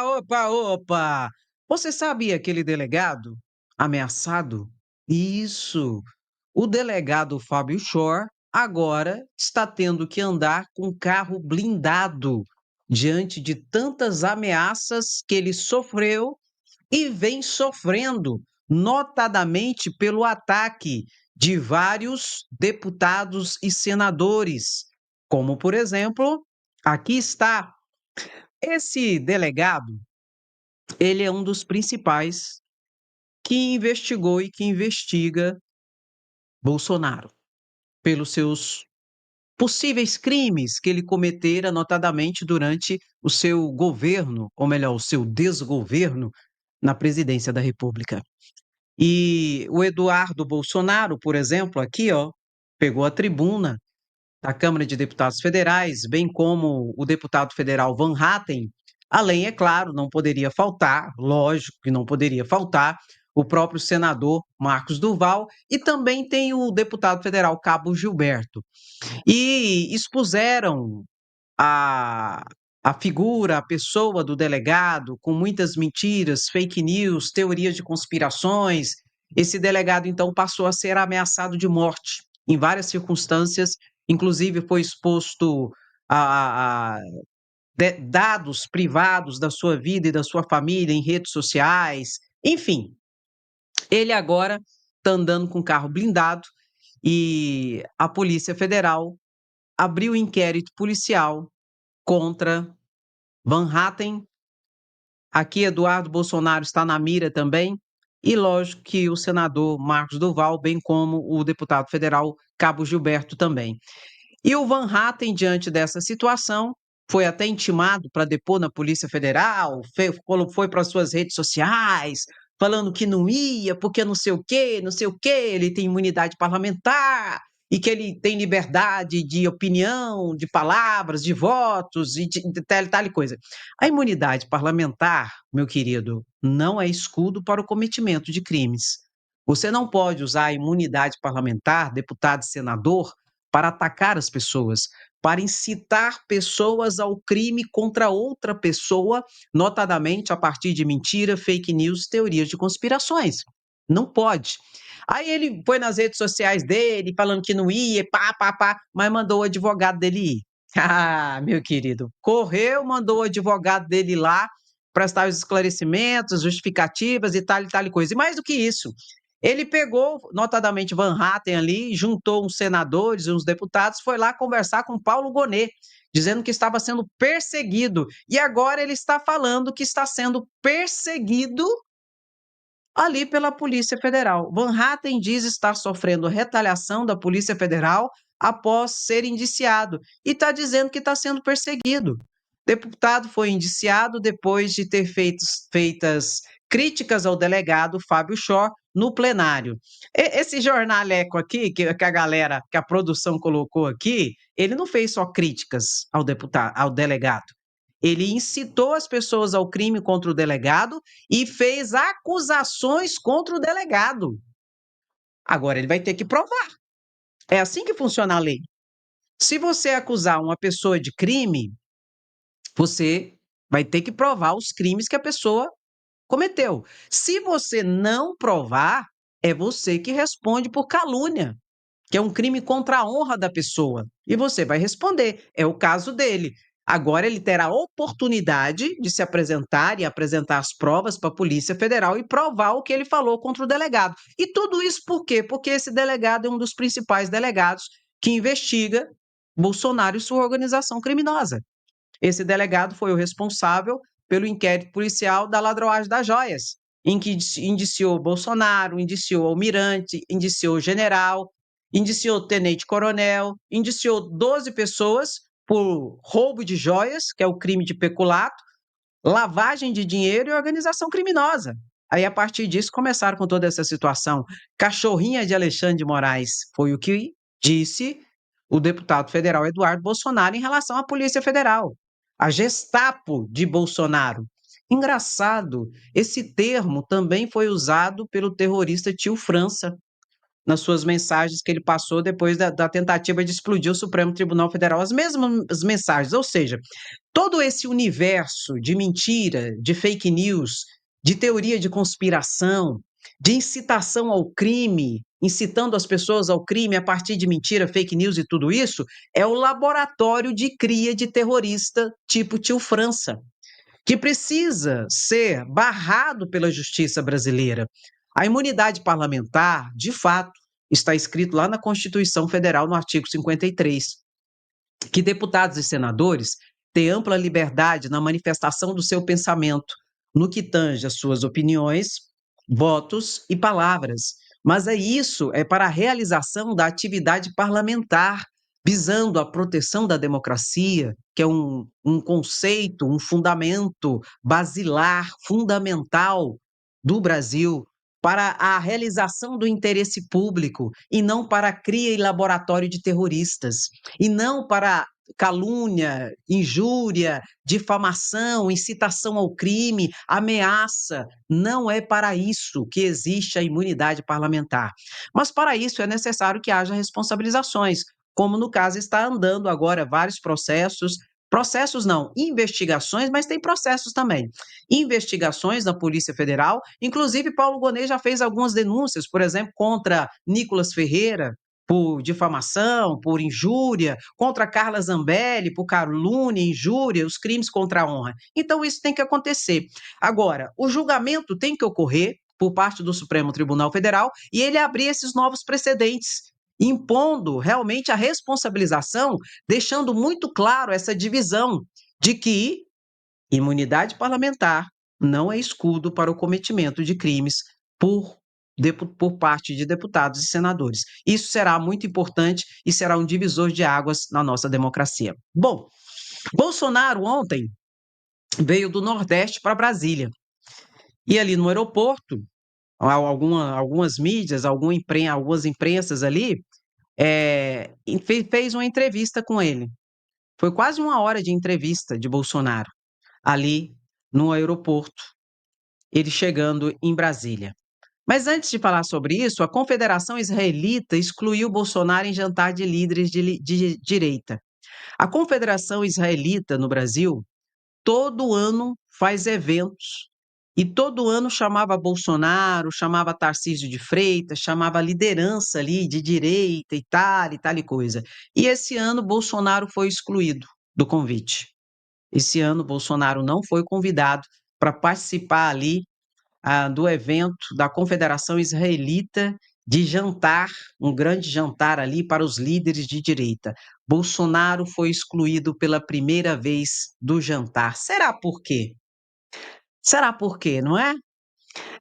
Opa, opa! Você sabe aquele delegado ameaçado? Isso! O delegado Fábio Shor agora está tendo que andar com carro blindado diante de tantas ameaças que ele sofreu e vem sofrendo, notadamente pelo ataque de vários deputados e senadores, como, por exemplo, aqui está esse delegado. Ele é um dos principais que investigou e que investiga Bolsonaro pelos seus possíveis crimes que ele cometera, notadamente durante o seu governo, ou melhor, o seu desgoverno na presidência da República. E o Eduardo Bolsonaro, por exemplo, aqui, ó, pegou a tribuna da Câmara de Deputados Federais, bem como o deputado federal Van Hatten, além, é claro, não poderia faltar, lógico que não poderia faltar, o próprio senador Marcos Duval e também tem o deputado federal Cabo Gilberto. E expuseram a, a figura, a pessoa do delegado com muitas mentiras, fake news, teorias de conspirações. Esse delegado, então, passou a ser ameaçado de morte em várias circunstâncias, inclusive foi exposto a dados privados da sua vida e da sua família em redes sociais. Enfim, ele agora está andando com carro blindado e a Polícia Federal abriu inquérito policial contra Van Hatten. Aqui, Eduardo Bolsonaro está na mira também. E lógico que o senador Marcos Duval, bem como o deputado federal Cabo Gilberto também. E o Van Hatten, diante dessa situação, foi até intimado para depor na Polícia Federal, foi para suas redes sociais, falando que não ia, porque não sei o quê, não sei o quê, ele tem imunidade parlamentar e que ele tem liberdade de opinião, de palavras, de votos e de tal e coisa. A imunidade parlamentar, meu querido, não é escudo para o cometimento de crimes. Você não pode usar a imunidade parlamentar, deputado e senador, para atacar as pessoas, para incitar pessoas ao crime contra outra pessoa, notadamente a partir de mentira, fake news, teorias de conspirações. Não pode. Aí ele foi nas redes sociais dele, falando que não ia, pá, mas mandou o advogado dele ir. Ah, meu querido, correu, mandou o advogado dele lá prestar os esclarecimentos, justificativas e tal e coisa. E mais do que isso, ele pegou, notadamente Van Hatten ali, juntou uns senadores e uns deputados, foi lá conversar com Paulo Gonet, dizendo que estava sendo perseguido. E agora ele está falando que está sendo perseguido ali pela Polícia Federal. Van Hatten diz estar sofrendo retaliação da Polícia Federal após ser indiciado e está dizendo que está sendo perseguido. Deputado foi indiciado depois de ter feitas críticas ao delegado Fábio Shor no plenário. Esse jornaleco aqui, que a galera, que a produção colocou aqui, ele não fez só críticas ao deputado, ao delegado. Ele incitou as pessoas ao crime contra o delegado e fez acusações contra o delegado. Agora ele vai ter que provar. É assim que funciona a lei. Se você acusar uma pessoa de crime, você vai ter que provar os crimes que a pessoa cometeu. Se você não provar, é você que responde por calúnia, que é um crime contra a honra da pessoa. E você vai responder. É o caso dele. Agora ele terá a oportunidade de se apresentar e apresentar as provas para a Polícia Federal e provar o que ele falou contra o delegado. E tudo isso por quê? Porque esse delegado é um dos principais delegados que investiga Bolsonaro e sua organização criminosa. Esse delegado foi o responsável pelo inquérito policial da ladroagem das joias, em que indiciou Bolsonaro, indiciou almirante, indiciou general, indiciou tenente-coronel, indiciou 12 pessoas por roubo de joias, que é o crime de peculato, lavagem de dinheiro e organização criminosa. Aí, a partir disso, começaram com toda essa situação. Cachorrinha de Alexandre de Moraes foi o que disse o deputado federal Eduardo Bolsonaro em relação à Polícia Federal. A Gestapo de Bolsonaro. Engraçado, esse termo também foi usado pelo terrorista Tio França. nas suas mensagens que ele passou depois da tentativa de explodir o Supremo Tribunal Federal. As mesmas mensagens, ou seja, todo esse universo de mentira, de fake news, de teoria de conspiração, de incitação ao crime, incitando as pessoas ao crime a partir de mentira, fake news e tudo isso, é o laboratório de cria de terrorista tipo tio França, que precisa ser barrado pela justiça brasileira. A imunidade parlamentar, de fato, está escrito lá na Constituição Federal, no artigo 53, que deputados e senadores têm ampla liberdade na manifestação do seu pensamento, no que tange às suas opiniões, votos e palavras. Mas é para a realização da atividade parlamentar, visando a proteção da democracia, que é um conceito, um fundamento basilar, fundamental do Brasil, para a realização do interesse público e não para a cria e laboratório de terroristas e não para calúnia, injúria, difamação, incitação ao crime, ameaça. Não é para isso que existe a imunidade parlamentar. Mas para isso é necessário que haja responsabilizações, como no caso está andando agora vários processos. Processos não, investigações, mas tem processos também. Investigações da Polícia Federal, inclusive Paulo Gonet já fez algumas denúncias, por exemplo, contra Nicolas Ferreira, por difamação, por injúria, contra Carla Zambelli, por calúnia, injúria, os crimes contra a honra. Então, isso tem que acontecer. Agora, o julgamento tem que ocorrer por parte do Supremo Tribunal Federal e ele abrir esses novos precedentes, impondo realmente a responsabilização, deixando muito claro essa divisão de que imunidade parlamentar não é escudo para o cometimento de crimes por, por parte de deputados e senadores. Isso será muito importante e será um divisor de águas na nossa democracia. Bom, Bolsonaro ontem veio do Nordeste para Brasília. E ali no aeroporto, algumas mídias, algumas imprensas ali, fez uma entrevista com ele. Foi quase uma hora de entrevista de Bolsonaro ali no aeroporto, ele chegando em Brasília. Mas antes de falar sobre isso, a Confederação Israelita excluiu Bolsonaro em jantar de líderes de direita. A Confederação Israelita no Brasil, todo ano faz eventos. E todo ano chamava Bolsonaro, chamava Tarcísio de Freitas, chamava a liderança ali de direita e tal e coisa. E esse ano Bolsonaro foi excluído do convite. Esse ano Bolsonaro não foi convidado para participar ali do evento da Confederação Israelita de jantar, um grande jantar ali para os líderes de direita. Bolsonaro foi excluído pela primeira vez do jantar. Será por quê? Será por quê, não é?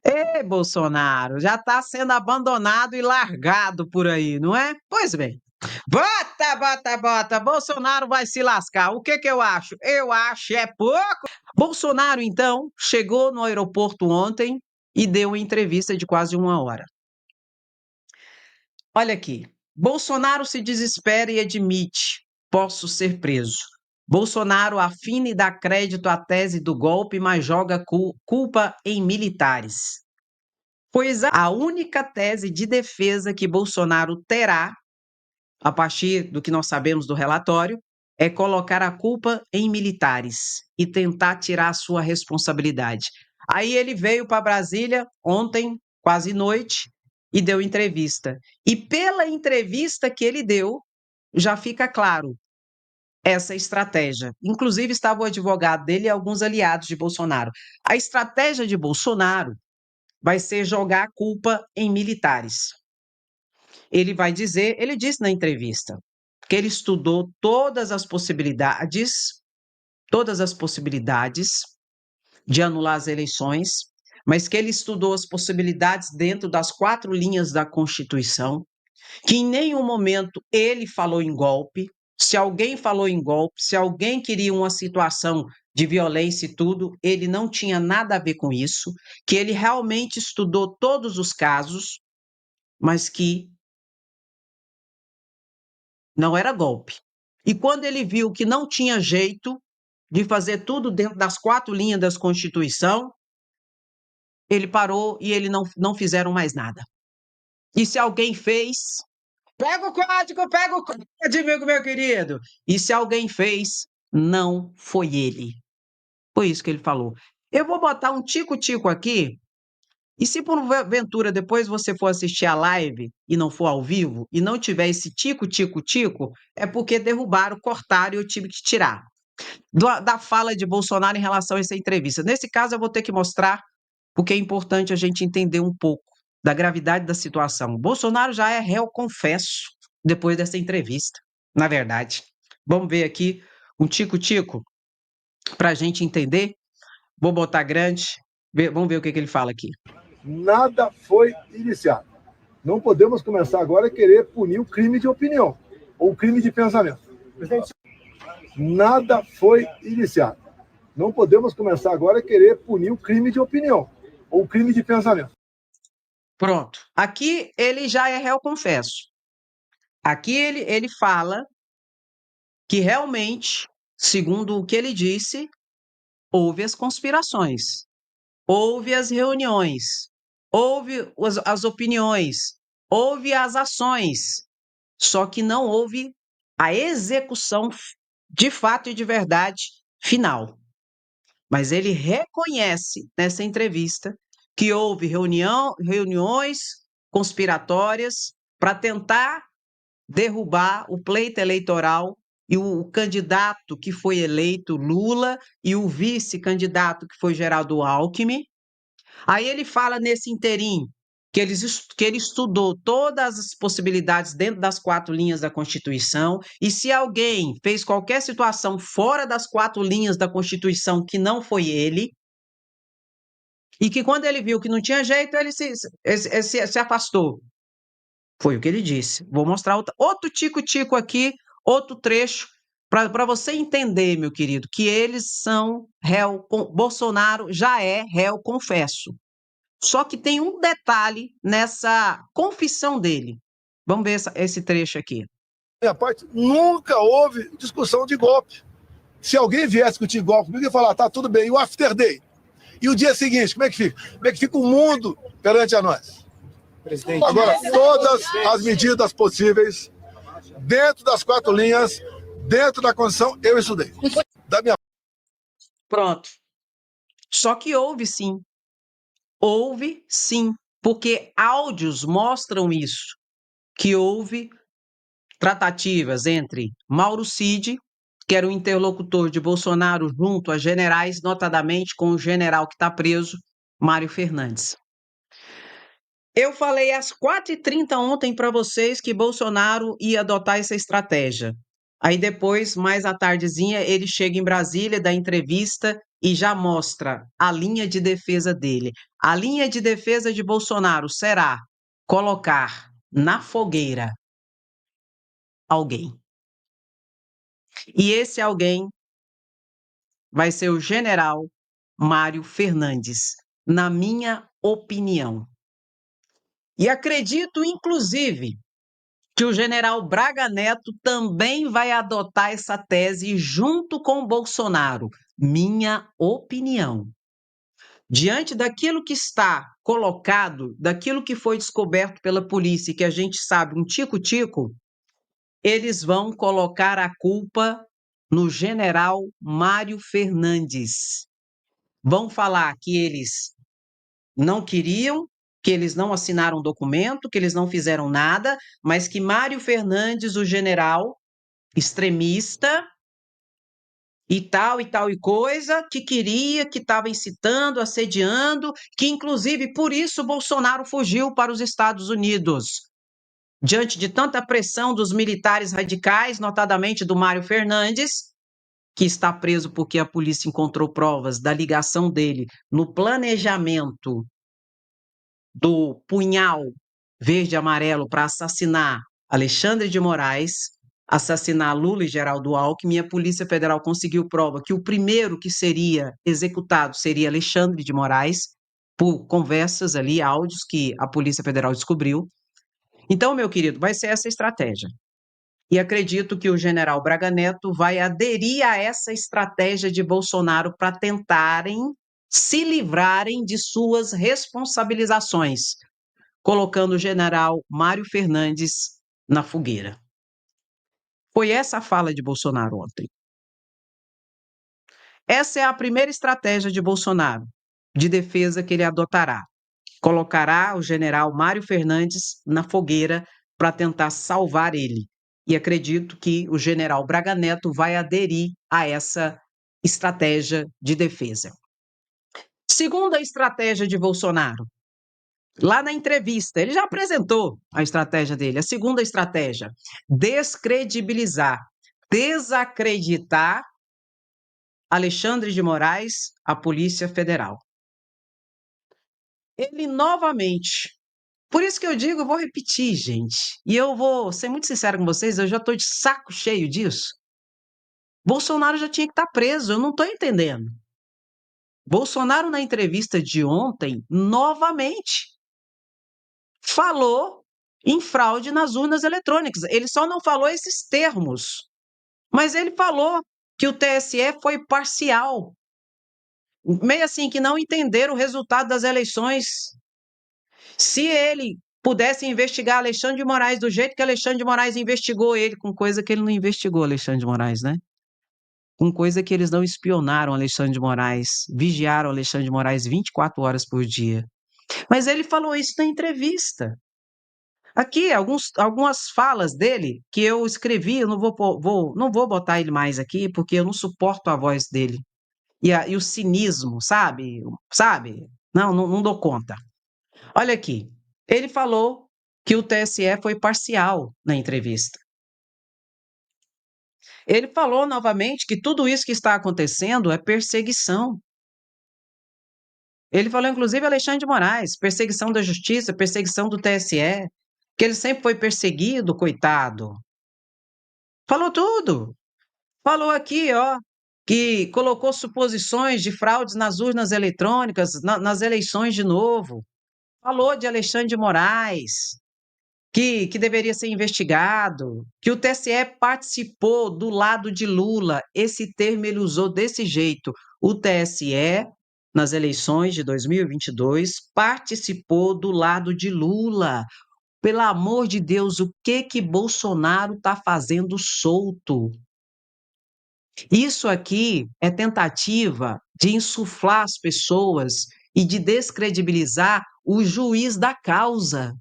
Ei, Bolsonaro, já está sendo abandonado e largado por aí, não é? Pois bem. Bota, bota, bota. Bolsonaro vai se lascar. O que que eu acho? Eu acho é pouco. Bolsonaro, então, chegou no aeroporto ontem e deu uma entrevista de quase uma hora. Olha aqui. Bolsonaro se desespera e admite: posso ser preso. Bolsonaro afina e dá crédito à tese do golpe, mas joga culpa em militares. Pois a única tese de defesa que Bolsonaro terá, a partir do que nós sabemos do relatório, é colocar a culpa em militares e tentar tirar a sua responsabilidade. Aí ele veio para Brasília ontem, quase noite, e deu entrevista. E pela entrevista que ele deu, já fica claro essa estratégia. Inclusive, estava o advogado dele e alguns aliados de Bolsonaro. A estratégia de Bolsonaro vai ser jogar a culpa em militares. Ele disse na entrevista, que ele estudou todas as possibilidades de anular as eleições, mas que ele estudou as possibilidades dentro das 4 linhas da Constituição, que em nenhum momento ele falou em golpe. Se alguém falou em golpe, se alguém queria uma situação de violência e tudo, ele não tinha nada a ver com isso, que ele realmente estudou todos os casos, mas que não era golpe. E quando ele viu que não tinha jeito de fazer tudo dentro das 4 linhas da Constituição, ele parou e ele não fizeram mais nada. E se alguém fez, pega o código, meu querido. E se alguém fez, não foi ele. Foi isso que ele falou. Eu vou botar um tico-tico aqui. E se porventura depois você for assistir a live e não for ao vivo e não tiver esse tico, é porque derrubaram, cortaram e eu tive que tirar da fala de Bolsonaro em relação a essa entrevista. Nesse caso, eu vou ter que mostrar, porque é importante a gente entender um pouco da gravidade da situação. Bolsonaro já é réu confesso depois dessa entrevista, na verdade. Vamos ver aqui um tico-tico para a gente entender. Vou botar grande, vamos ver o que ele fala aqui. Nada foi iniciado. Não podemos começar agora a querer punir o crime de opinião ou o crime de pensamento. Nada foi iniciado. Não podemos começar agora a querer punir o crime de opinião ou o crime de pensamento. Pronto. Aqui ele já é réu confesso. Aqui ele fala que realmente, segundo o que ele disse, houve as conspirações, houve as reuniões, houve as opiniões, houve as ações, só que não houve a execução de fato e de verdade final. Mas ele reconhece nessa entrevista que houve reuniões conspiratórias para tentar derrubar o pleito eleitoral e o candidato que foi eleito, Lula, e o vice-candidato que foi Geraldo Alckmin. Aí ele fala nesse interim que ele estudou todas as possibilidades dentro das 4 linhas da Constituição, e se alguém fez qualquer situação fora das 4 linhas da Constituição que não foi ele, e que quando ele viu que não tinha jeito, ele se afastou. Foi o que ele disse. Vou mostrar outro tico-tico aqui, outro trecho, para você entender, meu querido, que eles são réu. Bolsonaro já é réu confesso. Só que tem um detalhe nessa confissão dele. Vamos ver esse trecho aqui. Minha parte, nunca houve discussão de golpe. Se alguém viesse discutir golpe comigo, eu ia falar, tá, tudo bem. E o after day? E o dia seguinte, como é que fica? Como é que fica o mundo perante a nós? Presidente. Agora, todas as medidas possíveis, dentro das 4 linhas, dentro da Constituição, eu estudei. Da minha... Pronto. Só que houve sim, porque áudios mostram isso, que houve tratativas entre Mauro Cid, que era o interlocutor de Bolsonaro, junto a generais, notadamente com o general que está preso, Mário Fernandes. Eu falei às 4h30 ontem para vocês que Bolsonaro ia adotar essa estratégia. Aí depois, mais à tardezinha, ele chega em Brasília, dá entrevista e já mostra a linha de defesa dele. A linha de defesa de Bolsonaro será colocar na fogueira alguém. E esse alguém vai ser o general Mário Fernandes, na minha opinião. E acredito, inclusive, que o general Braga Neto também vai adotar essa tese junto com Bolsonaro. Minha opinião. Diante daquilo que está colocado, daquilo que foi descoberto pela polícia e que a gente sabe, um tico-tico, eles vão colocar a culpa no general Mário Fernandes. Vão falar que eles não queriam, que eles não assinaram documento, que eles não fizeram nada, mas que Mário Fernandes, o general extremista e tal e coisa, que queria, que estava incitando, assediando, que inclusive por isso Bolsonaro fugiu para os Estados Unidos. Diante de tanta pressão dos militares radicais, notadamente do Mário Fernandes, que está preso porque a polícia encontrou provas da ligação dele no planejamento do punhal verde e amarelo para assassinar Alexandre de Moraes, assassinar Lula e Geraldo Alckmin, a Polícia Federal conseguiu prova que o primeiro que seria executado seria Alexandre de Moraes, por conversas ali, áudios que a Polícia Federal descobriu. Então, meu querido, vai ser essa estratégia. E acredito que o general Braga Neto vai aderir a essa estratégia de Bolsonaro para tentarem se livrarem de suas responsabilizações. colocando o general Mário Fernandes na fogueira. Foi essa a fala de Bolsonaro ontem. Essa é a primeira estratégia de Bolsonaro, de defesa que ele adotará. Colocará o general Mário Fernandes na fogueira para tentar salvar ele. E acredito que o general Braga Neto vai aderir a essa estratégia de defesa. Segunda estratégia de Bolsonaro, lá na entrevista, ele já apresentou a estratégia dele. A segunda estratégia, descredibilizar, desacreditar Alexandre de Moraes, a Polícia Federal. Ele novamente, por isso que eu digo, eu vou repetir, gente, e eu vou ser muito sincero com vocês, eu já estou de saco cheio disso. Bolsonaro já tinha que estar preso, eu não estou entendendo. Bolsonaro, na entrevista de ontem, novamente falou em fraude nas urnas eletrônicas. Ele só não falou esses termos, mas ele falou que o TSE foi parcial, meio assim, que não entenderam o resultado das eleições. Se ele pudesse investigar Alexandre de Moraes do jeito que Alexandre de Moraes investigou ele, com coisa que ele não investigou Alexandre de Moraes, né? Com coisa que eles não espionaram Alexandre de Moraes, vigiaram Alexandre de Moraes 24 horas por dia. Mas ele falou isso na entrevista. Aqui, algumas falas dele que eu escrevi, eu não vou botar ele mais aqui, porque eu não suporto a voz dele. E o cinismo, sabe? Sabe? Não dou conta. Olha aqui, ele falou que o TSE foi parcial na entrevista. Ele falou novamente que tudo isso que está acontecendo é perseguição. Ele falou, inclusive, Alexandre de Moraes, perseguição da justiça, perseguição do TSE, que ele sempre foi perseguido, coitado. Falou tudo. Falou aqui, ó, que colocou suposições de fraudes nas urnas eletrônicas, nas eleições de novo. Falou de Alexandre de Moraes, que deveria ser investigado, que o TSE participou do lado de Lula. Esse termo ele usou desse jeito. O TSE, nas eleições de 2022, participou do lado de Lula. Pelo amor de Deus, o que Bolsonaro está fazendo solto? Isso aqui é tentativa de insuflar as pessoas e de descredibilizar o juiz da causa.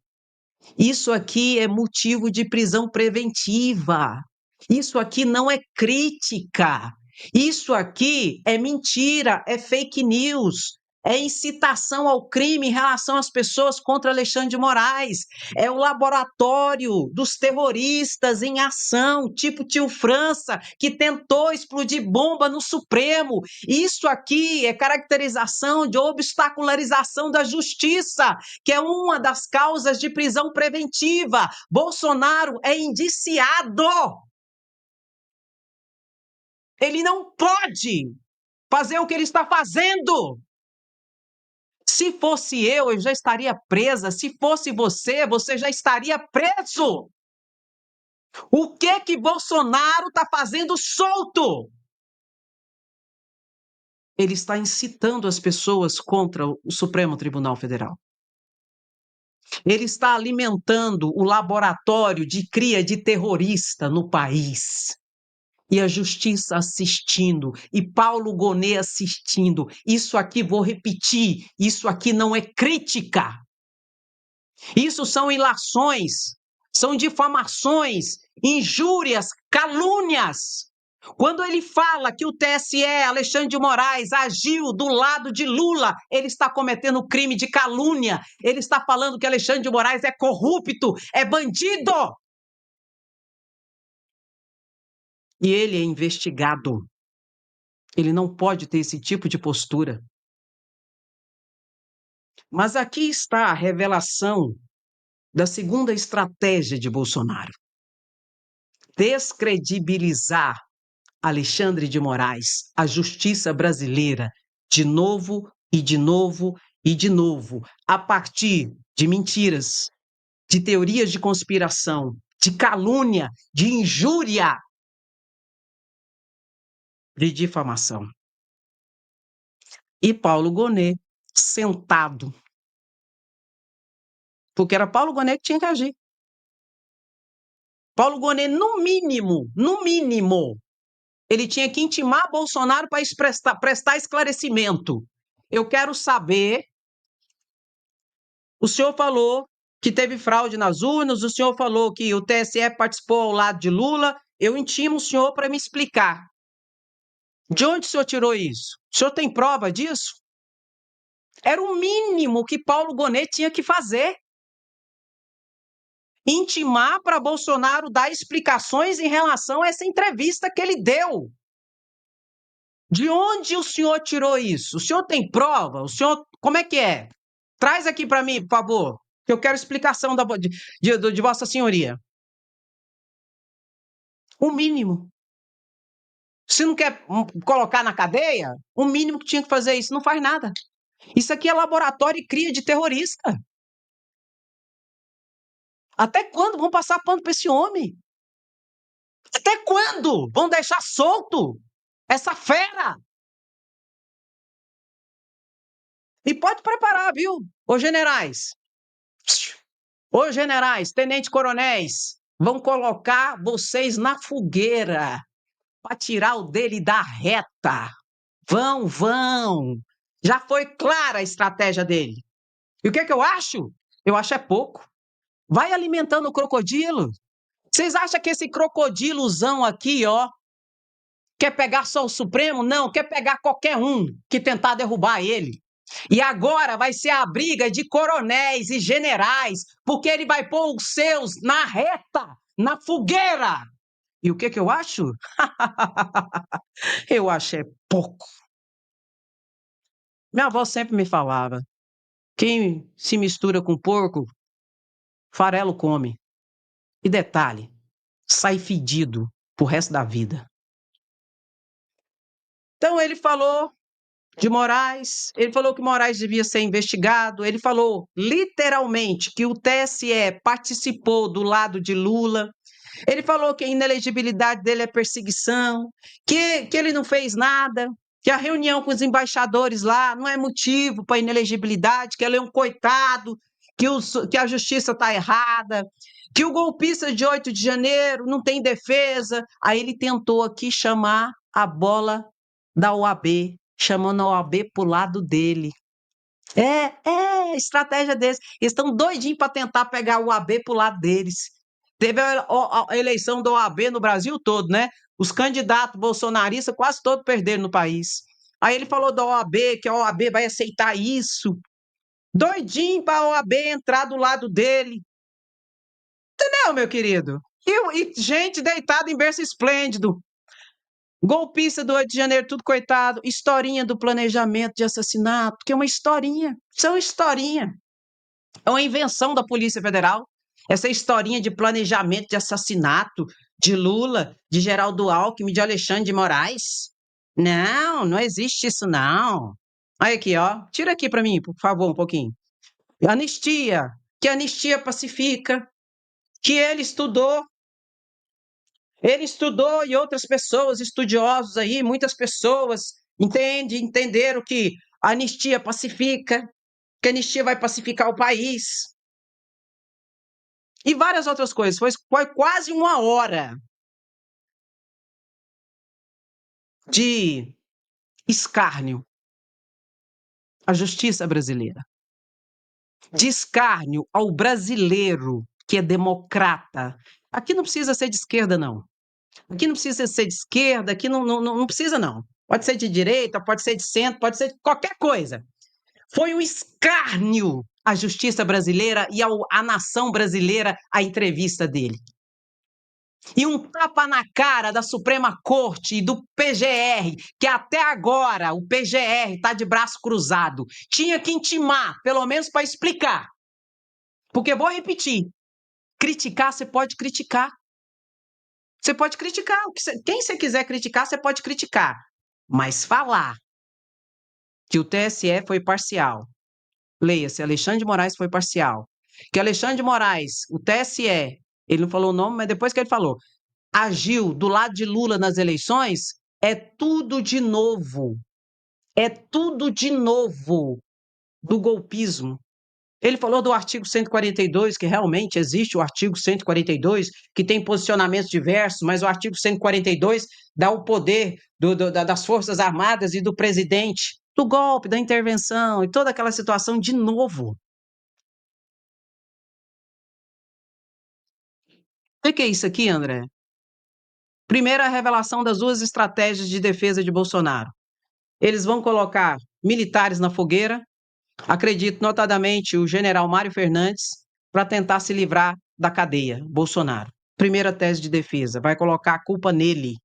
Isso aqui é motivo de prisão preventiva. Isso aqui não é crítica. Isso aqui é mentira, é fake news. É incitação ao crime em relação às pessoas contra Alexandre de Moraes. É o laboratório dos terroristas em ação, tipo tio França, que tentou explodir bomba no Supremo. Isso aqui é caracterização de obstacularização da justiça, que é uma das causas de prisão preventiva. Bolsonaro é indiciado. Ele não pode fazer o que ele está fazendo. Se fosse eu já estaria presa. Se fosse você já estaria preso. O que Bolsonaro está fazendo solto? Ele está incitando as pessoas contra o Supremo Tribunal Federal. Ele está alimentando o laboratório de cria de terrorista no país. E a justiça assistindo, e Paulo Gonet assistindo. Isso aqui, vou repetir, isso aqui não é crítica. Isso são ilações, são difamações, injúrias, calúnias. Quando ele fala que o TSE, Alexandre de Moraes, agiu do lado de Lula, ele está cometendo crime de calúnia. Ele está falando que Alexandre de Moraes é corrupto, é bandido. E ele é investigado. Ele não pode ter esse tipo de postura. Mas aqui está a revelação da segunda estratégia de Bolsonaro: descredibilizar Alexandre de Moraes, a justiça brasileira, de novo e de novo e de novo, a partir de mentiras, de teorias de conspiração, de calúnia, de injúria, de difamação. E Paulo Gonet, sentado, porque era Paulo Gonet que tinha que agir. Paulo Gonet, no mínimo, ele tinha que intimar Bolsonaro para prestar esclarecimento. Eu quero saber, o senhor falou que teve fraude nas urnas, o senhor falou que o TSE participou ao lado de Lula, eu intimo o senhor para me explicar. De onde o senhor tirou isso? O senhor tem prova disso? Era o mínimo que Paulo Gonet tinha que fazer. Intimar para Bolsonaro dar explicações em relação a essa entrevista que ele deu. De onde o senhor tirou isso? O senhor tem prova? O senhor, como é que é? Traz aqui para mim, por favor, que eu quero explicação de Vossa Senhoria. O mínimo. Se não quer colocar na cadeia, o mínimo que tinha que fazer isso, não faz nada. Isso aqui é laboratório e cria de terrorista. Até quando vão passar pano para esse homem? Até quando vão deixar solto essa fera? E pode preparar, viu? Ô generais, tenente-coronéis, vão colocar vocês na fogueira para tirar o dele da reta. Vão. Já foi clara a estratégia dele. E o que é que eu acho? Eu acho é pouco. Vai alimentando o crocodilo. Vocês acham que esse crocodilozão aqui, ó, quer pegar só o Supremo? Não, quer pegar qualquer um que tentar derrubar ele. E agora vai ser a briga de coronéis e generais, porque ele vai pôr os seus na reta, na fogueira. E o que eu acho? Eu acho é pouco. Minha avó sempre me falava, quem se mistura com porco, farelo come. E detalhe, sai fedido pro resto da vida. Então ele falou de Moraes, ele falou que Moraes devia ser investigado, ele falou literalmente que o TSE participou do lado de Lula, ele falou que a inelegibilidade dele é perseguição, que ele não fez nada, que a reunião com os embaixadores lá não é motivo para inelegibilidade, que ele é um coitado, que a justiça está errada, que o golpista de 8 de janeiro não tem defesa. Aí ele tentou aqui chamar a bola da OAB, chamando a OAB para o lado dele. Estratégia deles. Eles estão doidinhos para tentar pegar o OAB para o lado deles. Teve a eleição da OAB no Brasil todo, né? Os candidatos bolsonaristas quase todos perderam no país. Aí ele falou da OAB, que a OAB vai aceitar isso. Doidinho para a OAB entrar do lado dele. Não, meu querido. E gente deitada em berço esplêndido. Golpista do 8 de janeiro, tudo coitado. Historinha do planejamento de assassinato, que é uma historinha. Isso é uma historinha. É uma invenção da Polícia Federal. Essa historinha de planejamento de assassinato de Lula, de Geraldo Alckmin, de Alexandre de Moraes. Não existe isso, não. Olha aqui, ó. Tira aqui para mim, por favor, um pouquinho. Anistia. Que a anistia pacifica. Que ele estudou e outras pessoas, estudiosos aí, muitas pessoas entenderam que a anistia pacifica, que a anistia vai pacificar o país. E várias outras coisas. Foi quase 1 hora de escárnio à justiça brasileira. De escárnio ao brasileiro que é democrata. Aqui não precisa ser de esquerda, não. Aqui não precisa ser de esquerda, aqui não precisa, não. Pode ser de direita, pode ser de centro, pode ser de qualquer coisa. Foi um escárnio à justiça brasileira e à nação brasileira a entrevista dele. E um tapa na cara da Suprema Corte e do PGR, que até agora o PGR está de braço cruzado. Tinha que intimar, pelo menos para explicar. Porque, vou repetir, criticar, você pode criticar. Você pode criticar. Quem você quiser criticar, você pode criticar. Mas falar que o TSE foi parcial, leia-se, Alexandre de Moraes foi parcial, que Alexandre de Moraes, o TSE, ele não falou o nome, mas depois que ele falou, agiu do lado de Lula nas eleições, é tudo de novo. É tudo de novo do golpismo. Ele falou do artigo 142, que realmente existe o artigo 142, que tem posicionamentos diversos, mas o artigo 142 dá o poder das Forças Armadas e do presidente, do golpe, da intervenção e toda aquela situação de novo. O que é isso aqui, André? Primeira revelação das duas estratégias de defesa de Bolsonaro. Eles vão colocar militares na fogueira, acredito notadamente o general Mário Fernandes, para tentar se livrar da cadeia, Bolsonaro. Primeira tese de defesa, vai colocar a culpa nele,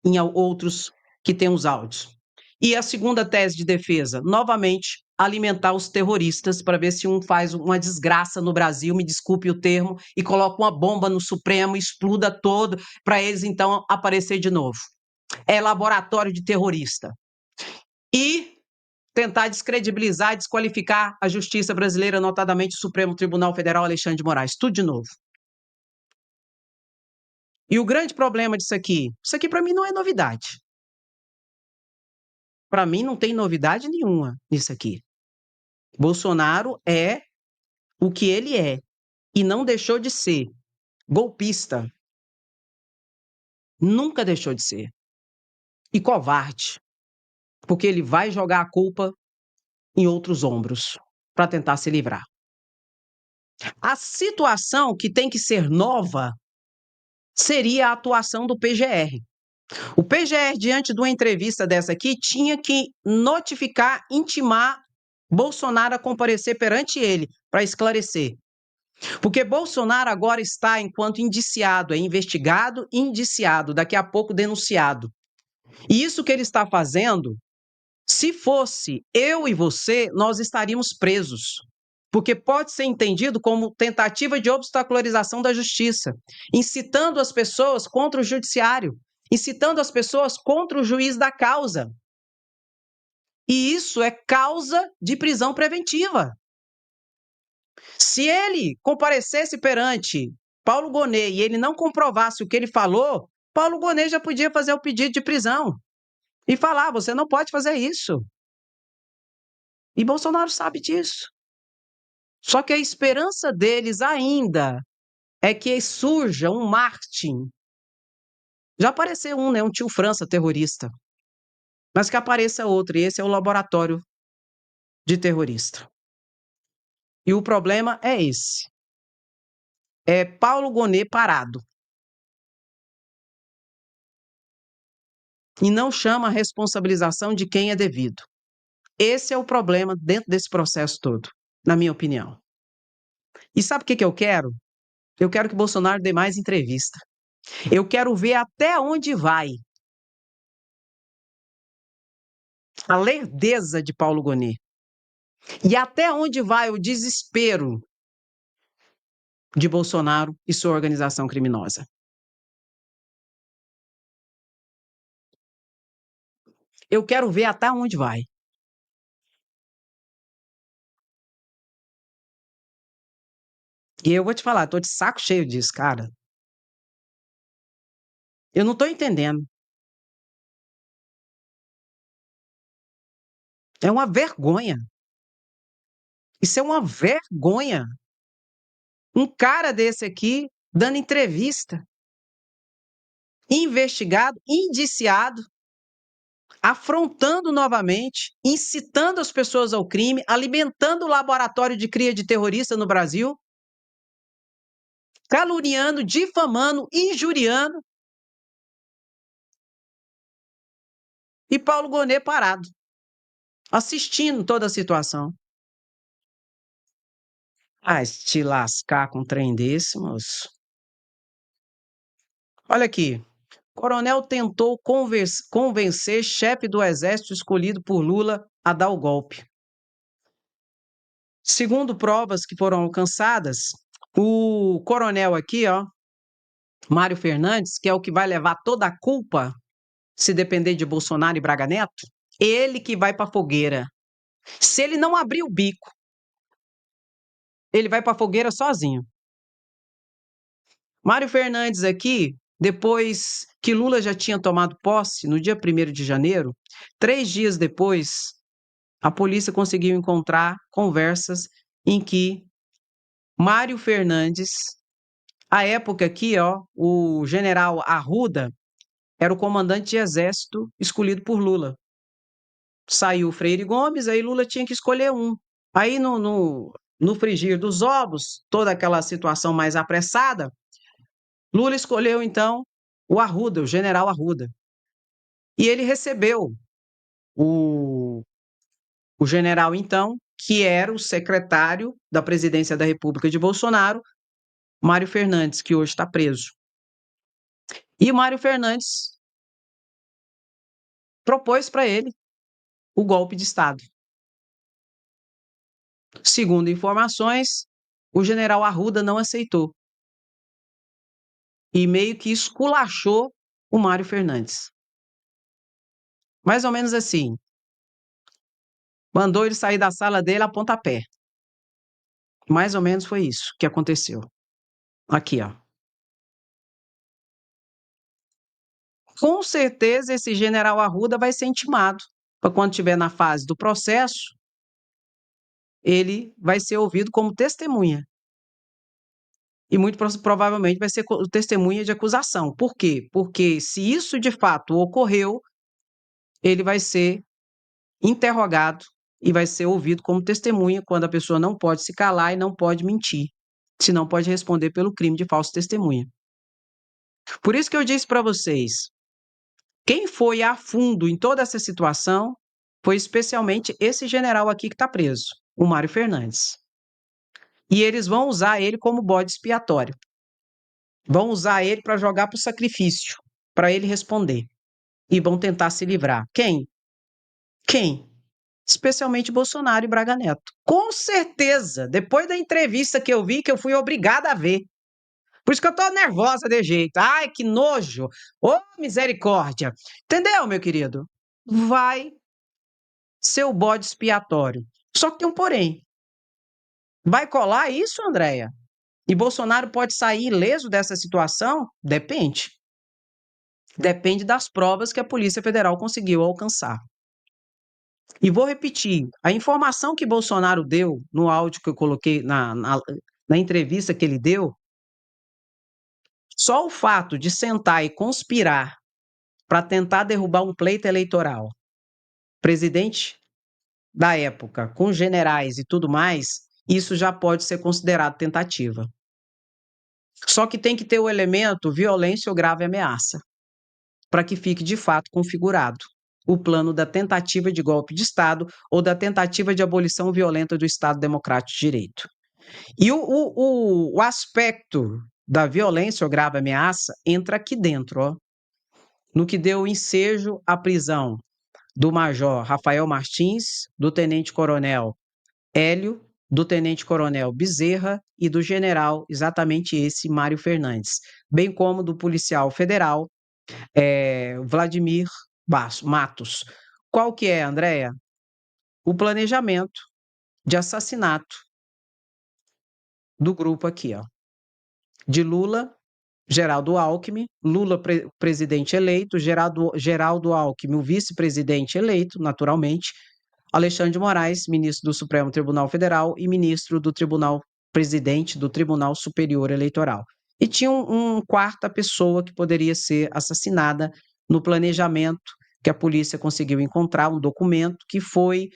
em outros que têm os áudios. E a segunda tese de defesa, novamente, alimentar os terroristas para ver se um faz uma desgraça no Brasil, me desculpe o termo, e coloca uma bomba no Supremo, exploda todo, para eles então aparecer de novo. É laboratório de terrorista. E tentar descredibilizar e desqualificar a justiça brasileira, notadamente o Supremo Tribunal Federal, Alexandre de Moraes. Tudo de novo. E o grande problema disso aqui para mim não é novidade. Para mim não tem novidade nenhuma nisso aqui. Bolsonaro é o que ele é e não deixou de ser. Golpista. Nunca deixou de ser. E covarde. Porque ele vai jogar a culpa em outros ombros para tentar se livrar. A situação que tem que ser nova seria a atuação do PGR. O PGR, diante de uma entrevista dessa aqui, tinha que notificar, intimar Bolsonaro a comparecer perante ele para esclarecer. Porque Bolsonaro agora está enquanto indiciado, é investigado e indiciado, daqui a pouco denunciado. E isso que ele está fazendo, se fosse eu e você, nós estaríamos presos. Porque pode ser entendido como tentativa de obstacularização da justiça, incitando as pessoas contra o judiciário, incitando as pessoas contra o juiz da causa. E isso é causa de prisão preventiva. Se ele comparecesse perante Paulo Gonet e ele não comprovasse o que ele falou, Paulo Gonet já podia fazer o pedido de prisão e falar: você não pode fazer isso. E Bolsonaro sabe disso. Só que a esperança deles ainda é que surja um Martin. Já apareceu um, né? Um tio França terrorista. Mas que apareça outro, e esse é o laboratório de terrorista. E o problema é esse. É Paulo Gonet parado. E não chama a responsabilização de quem é devido. Esse é o problema dentro desse processo todo, na minha opinião. E sabe o que eu quero? Eu quero que Bolsonaro dê mais entrevista. Eu quero ver até onde vai a lerdeza de Paulo Gonet. E até onde vai o desespero de Bolsonaro e sua organização criminosa. Eu quero ver até onde vai. E eu vou te falar, tô de saco cheio disso, cara. Eu não tô entendendo. É uma vergonha. Isso é uma vergonha. Um cara desse aqui dando entrevista, investigado, indiciado, afrontando novamente, incitando as pessoas ao crime, alimentando o laboratório de cria de terrorista no Brasil, caluniando, difamando, injuriando. E Paulo Gonet parado, assistindo toda a situação. Ah, te lascar com um trem desse, moço. Olha aqui. Coronel tentou convencer chefe do exército escolhido por Lula a dar o golpe. Segundo provas que foram alcançadas, o coronel aqui, ó, Mário Fernandes, que é o que vai levar toda a culpa, se depender de Bolsonaro e Braga Neto, ele que vai para a fogueira. Se ele não abrir o bico, ele vai para a fogueira sozinho. Mário Fernandes aqui, depois que Lula já tinha tomado posse, no dia 1º de janeiro, 3 dias depois, a polícia conseguiu encontrar conversas em que Mário Fernandes, à época aqui, ó, o general Arruda era o comandante de exército escolhido por Lula. Saiu o Freire Gomes, aí Lula tinha que escolher um. Aí no frigir dos ovos, toda aquela situação mais apressada, Lula escolheu então o Arruda, o general Arruda. E ele recebeu o, o general então, que era o secretário da presidência da República de Bolsonaro, Mário Fernandes, que hoje está preso. E Mário Fernandes propôs para ele o golpe de Estado. Segundo informações, o general Arruda não aceitou e meio que esculachou o Mário Fernandes. Mais ou menos assim, mandou ele sair da sala dele a pontapé. Mais ou menos foi isso que aconteceu. Aqui, ó. Com certeza esse general Arruda vai ser intimado para quando estiver na fase do processo, ele vai ser ouvido como testemunha. E muito provavelmente vai ser testemunha de acusação. Por quê? Porque se isso de fato ocorreu, ele vai ser interrogado e vai ser ouvido como testemunha quando a pessoa não pode se calar e não pode mentir, senão pode responder pelo crime de falso testemunha. Por isso que eu disse para vocês, quem foi a fundo em toda essa situação foi especialmente esse general aqui que está preso, o Mário Fernandes. E eles vão usar ele como bode expiatório. Vão usar ele para jogar para o sacrifício, para ele responder. E vão tentar se livrar. Quem? Quem? Especialmente Bolsonaro e Braga Neto. Com certeza, depois da entrevista que eu vi, que eu fui obrigada a ver. Por isso que eu tô nervosa de jeito. Ai, que nojo! Ô, misericórdia! Entendeu, meu querido? Vai ser o bode expiatório. Só que tem um porém. Vai colar isso, Andréia? E Bolsonaro pode sair ileso dessa situação? Depende. Depende das provas que a Polícia Federal conseguiu alcançar. E vou repetir, a informação que Bolsonaro deu no áudio que eu coloquei na entrevista que ele deu, só o fato de sentar e conspirar para tentar derrubar um pleito eleitoral, presidente da época, com generais e tudo mais, isso já pode ser considerado tentativa. Só que tem que ter o elemento violência ou grave ameaça, para que fique de fato configurado o plano da tentativa de golpe de Estado ou da tentativa de abolição violenta do Estado Democrático de Direito. E o aspecto da violência ou grave ameaça entra aqui dentro, ó, no que deu ensejo à prisão do major Rafael Martins, do tenente-coronel Hélio, do tenente-coronel Bezerra e do general, exatamente esse, Mário Fernandes, bem como do policial federal Vladimir Matos. Qual que é, Andréia? O planejamento de assassinato do grupo aqui, ó, de Lula, Geraldo Alckmin, Lula presidente eleito, Geraldo Alckmin, o vice-presidente eleito, naturalmente, Alexandre de Moraes, ministro do Supremo Tribunal Federal e ministro do presidente do Tribunal Superior Eleitoral. E tinha quarta pessoa que poderia ser assassinada no planejamento que a polícia conseguiu encontrar, um documento que foi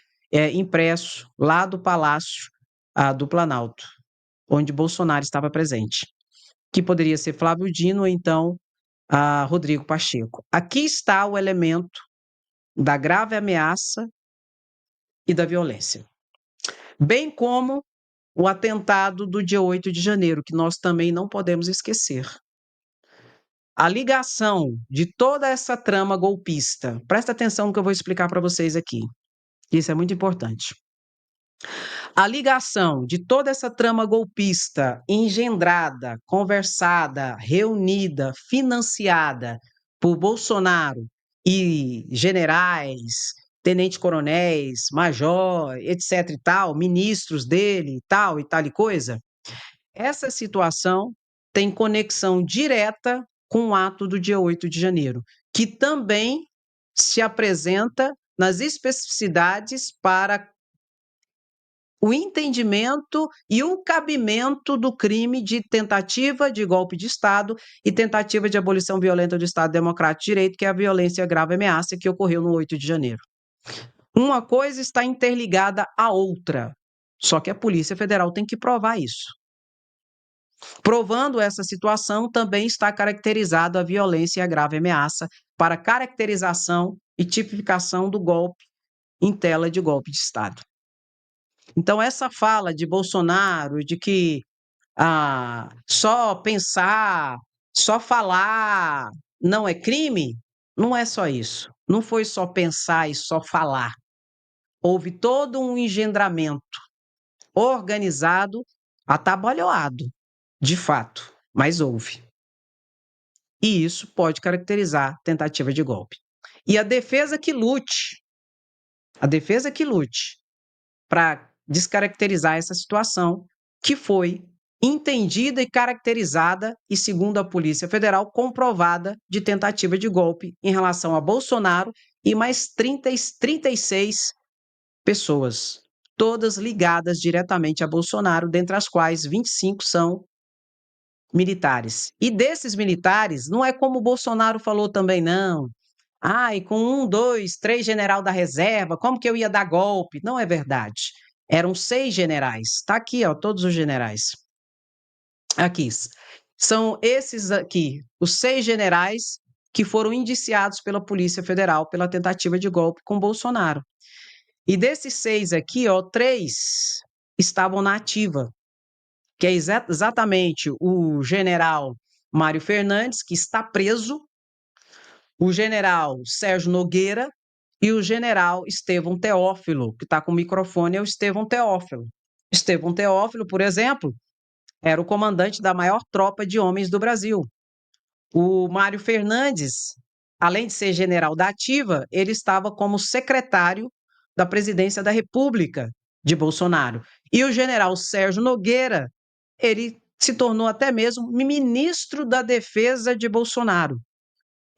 impresso lá do Palácio do Planalto, onde Bolsonaro estava presente, que poderia ser Flávio Dino ou então Rodrigo Pacheco. Aqui está o elemento da grave ameaça e da violência, bem como o atentado do dia 8 de janeiro, que nós também não podemos esquecer. A ligação de toda essa trama golpista, presta atenção no que eu vou explicar para vocês aqui, isso é muito importante. A ligação de toda essa trama golpista engendrada, conversada, reunida, financiada por Bolsonaro e generais, tenente-coronéis, major, etc e tal, ministros dele e tal e coisa, essa situação tem conexão direta com o ato do dia 8 de janeiro, que também se apresenta nas especificidades para o entendimento e o cabimento do crime de tentativa de golpe de Estado e tentativa de abolição violenta do Estado Democrático de Direito, que é a violência grave e ameaça que ocorreu no 8 de janeiro. Uma coisa está interligada à outra, só que a Polícia Federal tem que provar isso. Provando essa situação, também está caracterizado a violência e a grave ameaça para caracterização e tipificação do golpe em tela de golpe de Estado. Então, essa fala de Bolsonaro de que só pensar, só falar não é crime, não é só isso. Não foi só pensar e só falar. Houve todo um engendramento organizado, atabalhoado, de fato, mas houve. E isso pode caracterizar tentativa de golpe. E a defesa que lute para descaracterizar essa situação que foi entendida e caracterizada e, segundo a Polícia Federal, comprovada de tentativa de golpe em relação a Bolsonaro e mais 36 pessoas, todas ligadas diretamente a Bolsonaro, dentre as quais 25 são militares. E desses militares, não é como o Bolsonaro falou também, não. E com 1, 2, 3 general da reserva, como que eu ia dar golpe? Não é verdade. Eram 6 generais. Está aqui, ó, todos os generais. Aqui. São esses aqui, os 6 generais que foram indiciados pela Polícia Federal pela tentativa de golpe com Bolsonaro. E desses 6 aqui, ó, 3 estavam na ativa, que é exatamente o general Mário Fernandes, que está preso, o general Sérgio Nogueira e o general Estevão Teófilo, que está com o microfone, é o Estevão Teófilo. Estevão Teófilo, por exemplo, era o comandante da maior tropa de homens do Brasil. O Mário Fernandes, além de ser general da ativa, ele estava como secretário da presidência da República de Bolsonaro. E o general Sérgio Nogueira, ele se tornou até mesmo ministro da Defesa de Bolsonaro.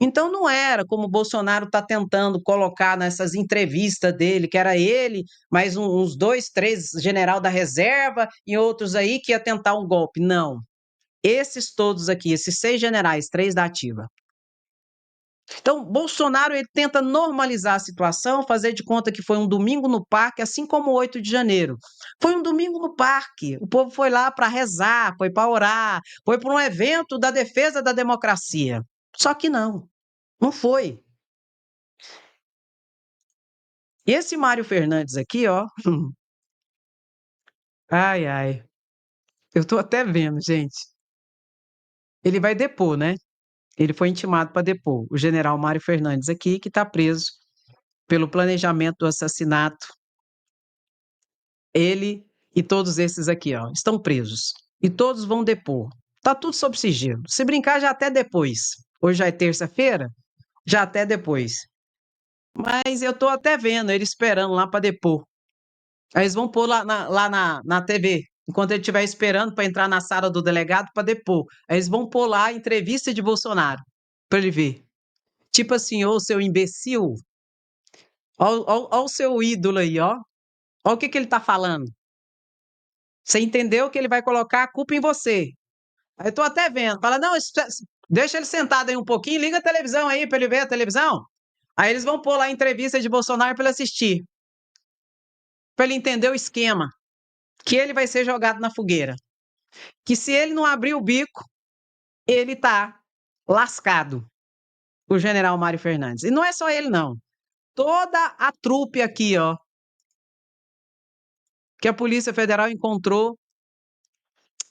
Então não era como o Bolsonaro está tentando colocar nessas entrevistas dele, que era ele, mais uns 2, 3 general da reserva e outros aí que ia tentar um golpe. Não. Esses todos aqui, esses 6 generais, 3 da ativa. Então, Bolsonaro ele tenta normalizar a situação, fazer de conta que foi um domingo no parque, assim como o 8 de janeiro. Foi um domingo no parque. O povo foi lá para rezar, foi para orar, foi para um evento da defesa da democracia. Só que não foi. E esse Mário Fernandes aqui, ó. Ai, ai. Eu tô até vendo, gente. Ele vai depor, né? Ele foi intimado para depor. O general Mário Fernandes aqui, que está preso pelo planejamento do assassinato. Ele e todos esses aqui, ó, estão presos. E todos vão depor. Tá tudo sob sigilo. Se brincar, já até depois. Hoje já é terça-feira, já até depois. Mas eu tô até vendo ele esperando lá para depor. Aí eles vão pôr lá na TV, enquanto ele estiver esperando para entrar na sala do delegado para depor. Aí eles vão pôr lá a entrevista de Bolsonaro, para ele ver. Tipo assim, ô seu imbecil, ó o seu ídolo aí, ó. Ó o que ele tá falando. Você entendeu que ele vai colocar a culpa em você. Aí eu tô até vendo. Fala, não, deixa ele sentado aí um pouquinho, liga a televisão aí para ele ver a televisão. Aí eles vão pôr lá a entrevista de Bolsonaro para ele assistir. Para ele entender o esquema. Que ele vai ser jogado na fogueira. Que se ele não abrir o bico, ele tá lascado. O general Mário Fernandes. E não é só ele, não. Toda a trupe aqui, ó, que a Polícia Federal encontrou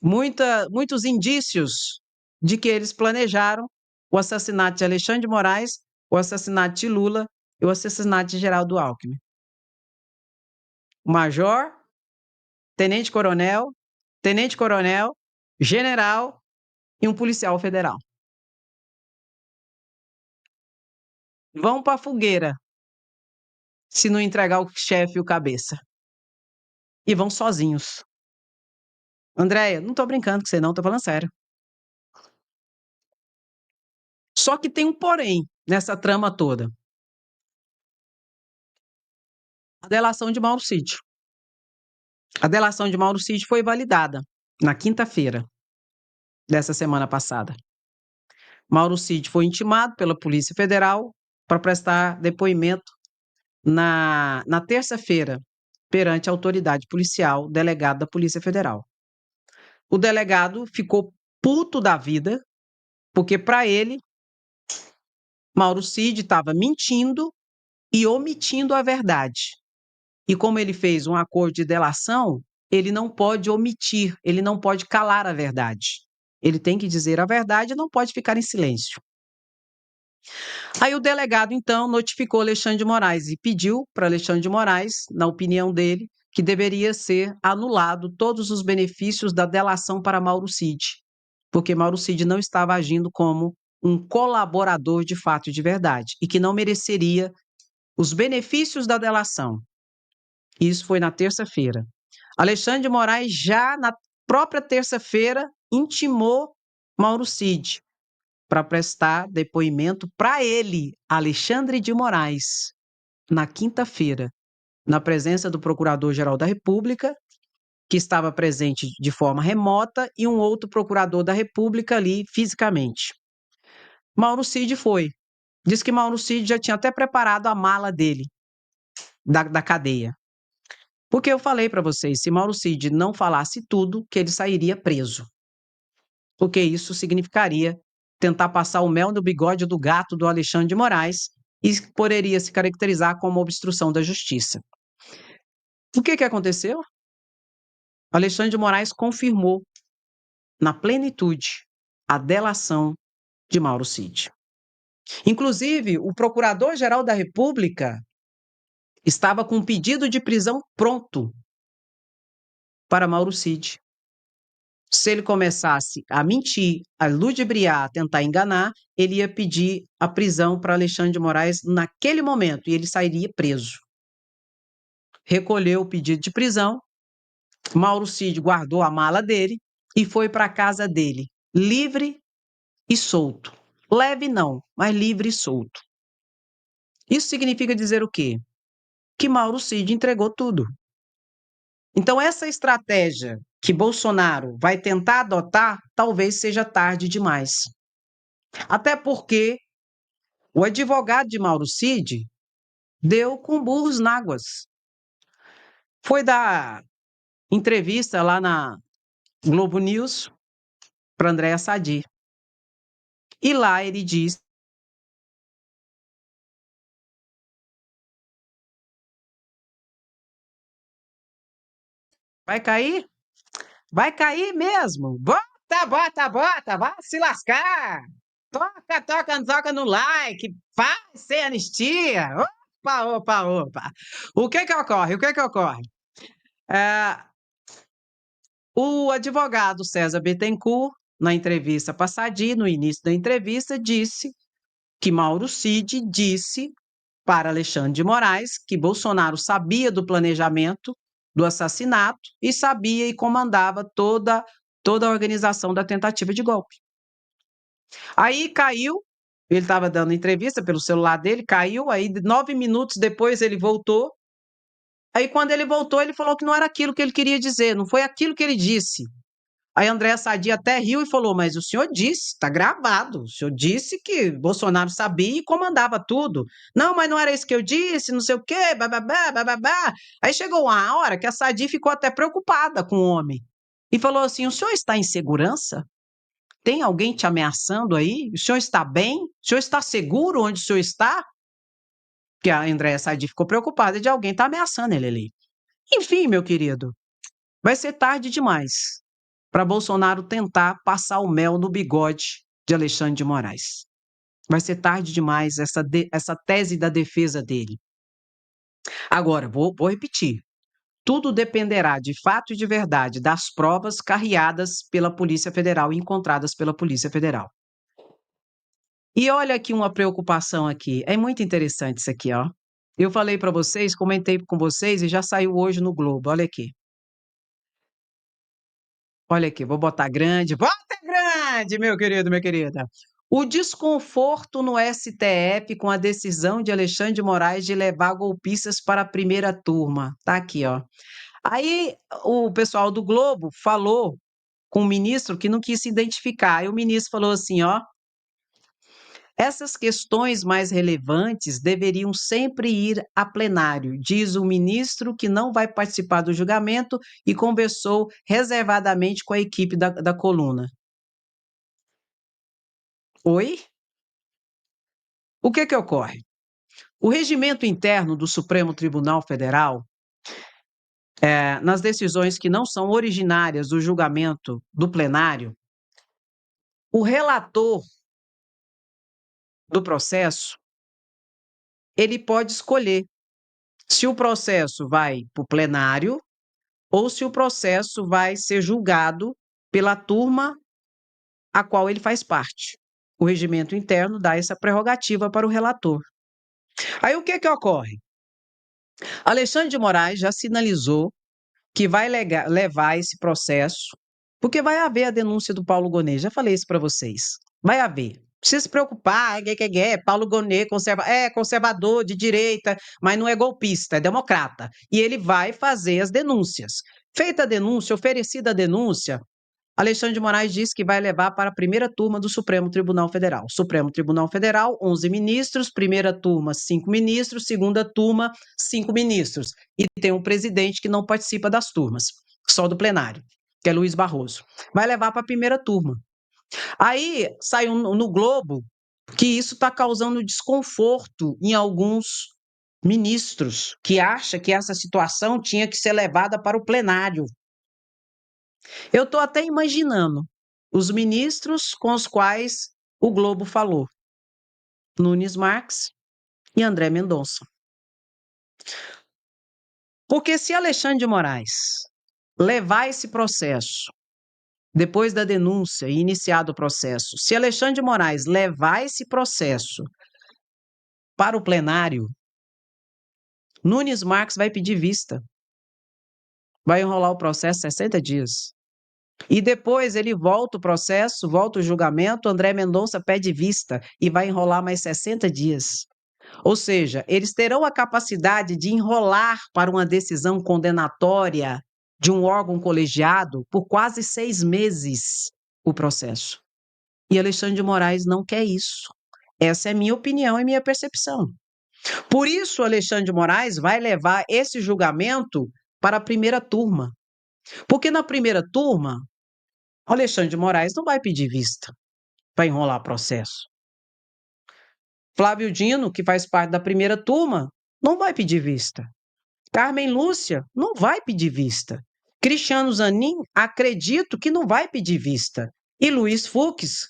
muitos indícios de que eles planejaram o assassinato de Alexandre de Moraes, o assassinato de Lula e o assassinato de Geraldo Alckmin. Major, tenente-coronel, tenente-coronel, general e um policial federal. Vão para a fogueira se não entregar o chefe e o cabeça. E vão sozinhos. Andréia, não tô brincando com você não, tô falando sério. Só que tem um porém nessa trama toda. A delação de Mauro Cid. A delação de Mauro Cid foi validada na quinta-feira dessa semana passada. Mauro Cid foi intimado pela Polícia Federal para prestar depoimento na terça-feira perante a autoridade policial, delegado da Polícia Federal. O delegado ficou puto da vida, porque para ele, Mauro Cid estava mentindo e omitindo a verdade. E como ele fez um acordo de delação, ele não pode omitir, ele não pode calar a verdade. Ele tem que dizer a verdade e não pode ficar em silêncio. Aí o delegado, então, notificou Alexandre de Moraes e pediu para Alexandre de Moraes, na opinião dele, que deveria ser anulado todos os benefícios da delação para Mauro Cid, porque Mauro Cid não estava agindo como um colaborador de fato e de verdade, e que não mereceria os benefícios da delação. Isso foi na terça-feira. Alexandre de Moraes, já na própria terça-feira, intimou Mauro Cid para prestar depoimento para ele, Alexandre de Moraes, na quinta-feira, na presença do Procurador-Geral da República, que estava presente de forma remota, e um outro procurador da República ali fisicamente. Mauro Cid foi. Diz que Mauro Cid já tinha até preparado a mala dele, da cadeia. Porque eu falei para vocês, se Mauro Cid não falasse tudo, que ele sairia preso. Porque isso significaria tentar passar o mel no bigode do gato do Alexandre de Moraes e poderia se caracterizar como obstrução da justiça. O que aconteceu? Alexandre de Moraes confirmou, na plenitude, a delação de Mauro Cid. Inclusive, o Procurador-Geral da República estava com um pedido de prisão pronto para Mauro Cid. Se ele começasse a mentir, a ludibriar, a tentar enganar, ele ia pedir a prisão para Alexandre de Moraes naquele momento e ele sairia preso. Recolheu o pedido de prisão, Mauro Cid guardou a mala dele e foi para a casa dele, livre e solto. Leve não, mas livre e solto. Isso significa dizer o quê? Que Mauro Cid entregou tudo. Então, essa estratégia que Bolsonaro vai tentar adotar, talvez seja tarde demais. Até porque o advogado de Mauro Cid deu com burros na águas. Foi dar entrevista lá na Globo News para Andréa Sadi. E lá ele diz: vai cair? Vai cair mesmo. Bota, bota, bota, vai se lascar. Toca, toca, toca no like, vai sem anistia. Opa, opa, opa. O que ocorre? O que ocorre? O advogado César Bittencourt, na entrevista passadinha, no início da entrevista, disse que Mauro Cid disse para Alexandre de Moraes que Bolsonaro sabia do planejamento do assassinato e sabia e comandava toda a organização da tentativa de golpe. Aí caiu, ele estava dando entrevista pelo celular dele, caiu, aí 9 minutos depois ele voltou. Aí quando ele voltou, ele falou que não era aquilo que ele queria dizer, não foi aquilo que ele disse. Aí Andréa Sadi até riu e falou: mas o senhor disse, está gravado, o senhor disse que Bolsonaro sabia e comandava tudo. Não, mas não era isso que eu disse, não sei o quê, bababá, bababá. Aí chegou uma hora que a Sadi ficou até preocupada com o homem e falou assim: o senhor está em segurança? Tem alguém te ameaçando aí? O senhor está bem? O senhor está seguro onde o senhor está? Porque a Andréa Sadi ficou preocupada de alguém estar ameaçando ele ali. Enfim, meu querido, vai ser tarde demais para Bolsonaro tentar passar o mel no bigode de Alexandre de Moraes. Vai ser tarde demais essa tese da defesa dele. Agora, vou repetir. Tudo dependerá, de fato e de verdade, das provas carreadas pela Polícia Federal e encontradas pela Polícia Federal. E olha aqui uma preocupação aqui. É muito interessante isso aqui, ó. Eu falei para vocês, comentei com vocês e já saiu hoje no Globo. Olha aqui. Olha aqui, vou botar grande. Bota grande, meu querido, minha querida. O desconforto no STF com a decisão de Alexandre de Moraes de levar golpistas para a primeira turma. Tá aqui, ó. Aí o pessoal do Globo falou com o ministro que não quis se identificar. Aí o ministro falou assim, ó, essas questões mais relevantes deveriam sempre ir a plenário, diz o ministro que não vai participar do julgamento e conversou reservadamente com a equipe da coluna. Oi? O que ocorre? O regimento interno do Supremo Tribunal Federal, nas decisões que não são originárias do julgamento do plenário, o relator do processo, ele pode escolher se o processo vai para o plenário ou se o processo vai ser julgado pela turma a qual ele faz parte. O regimento interno dá essa prerrogativa para o relator. Aí o que ocorre? Alexandre de Moraes já sinalizou que vai levar esse processo, porque vai haver a denúncia do Paulo Gonet. Já falei isso para vocês. Vai haver. Não precisa se preocupar, Paulo Gonet é conservador, de direita, mas não é golpista, é democrata. E ele vai fazer as denúncias. Feita a denúncia, oferecida a denúncia, Alexandre de Moraes disse que vai levar para a primeira turma do Supremo Tribunal Federal. Supremo Tribunal Federal, 11 ministros, primeira turma, 5 ministros, segunda turma, 5 ministros. E tem um presidente que não participa das turmas, só do plenário, que é Luiz Barroso. Vai levar para a primeira turma. Aí saiu no Globo que isso está causando desconforto em alguns ministros, que acham que essa situação tinha que ser levada para o plenário. Eu estou até imaginando os ministros com os quais o Globo falou: Nunes Marques e André Mendonça. Porque se Alexandre de Moraes levar esse processo, depois da denúncia e iniciado o processo, se Alexandre de Moraes levar esse processo para o plenário, Nunes Marques vai pedir vista. Vai enrolar o processo 60 dias. E depois ele volta o processo, volta o julgamento, André Mendonça pede vista e vai enrolar mais 60 dias. Ou seja, eles terão a capacidade de enrolar para uma decisão condenatória de um órgão colegiado por quase 6 meses o processo. E Alexandre de Moraes não quer isso. Essa é minha opinião e minha percepção. Por isso, Alexandre de Moraes vai levar esse julgamento para a primeira turma. Porque na primeira turma, Alexandre de Moraes não vai pedir vista para enrolar processo. Flávio Dino, que faz parte da primeira turma, não vai pedir vista. Carmen Lúcia não vai pedir vista. Cristiano Zanin, acredito que não vai pedir vista. E Luiz Fux,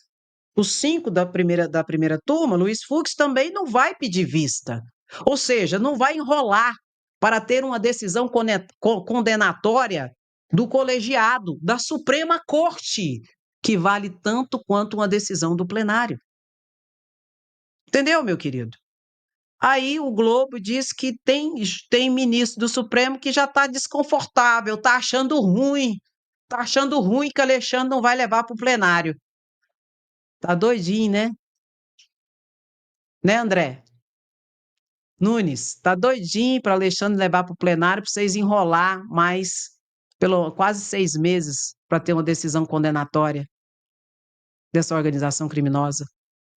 os 5 da primeira turma, Luiz Fux também não vai pedir vista. Ou seja, não vai enrolar para ter uma decisão condenatória do colegiado, da Suprema Corte, que vale tanto quanto uma decisão do plenário. Entendeu, meu querido? Aí o Globo diz que tem ministro do Supremo que já está desconfortável, está achando ruim que Alexandre não vai levar para o plenário. Tá doidinho, né? Né, André? Nunes, tá doidinho para Alexandre levar para o plenário para vocês enrolar mais quase 6 meses para ter uma decisão condenatória dessa organização criminosa,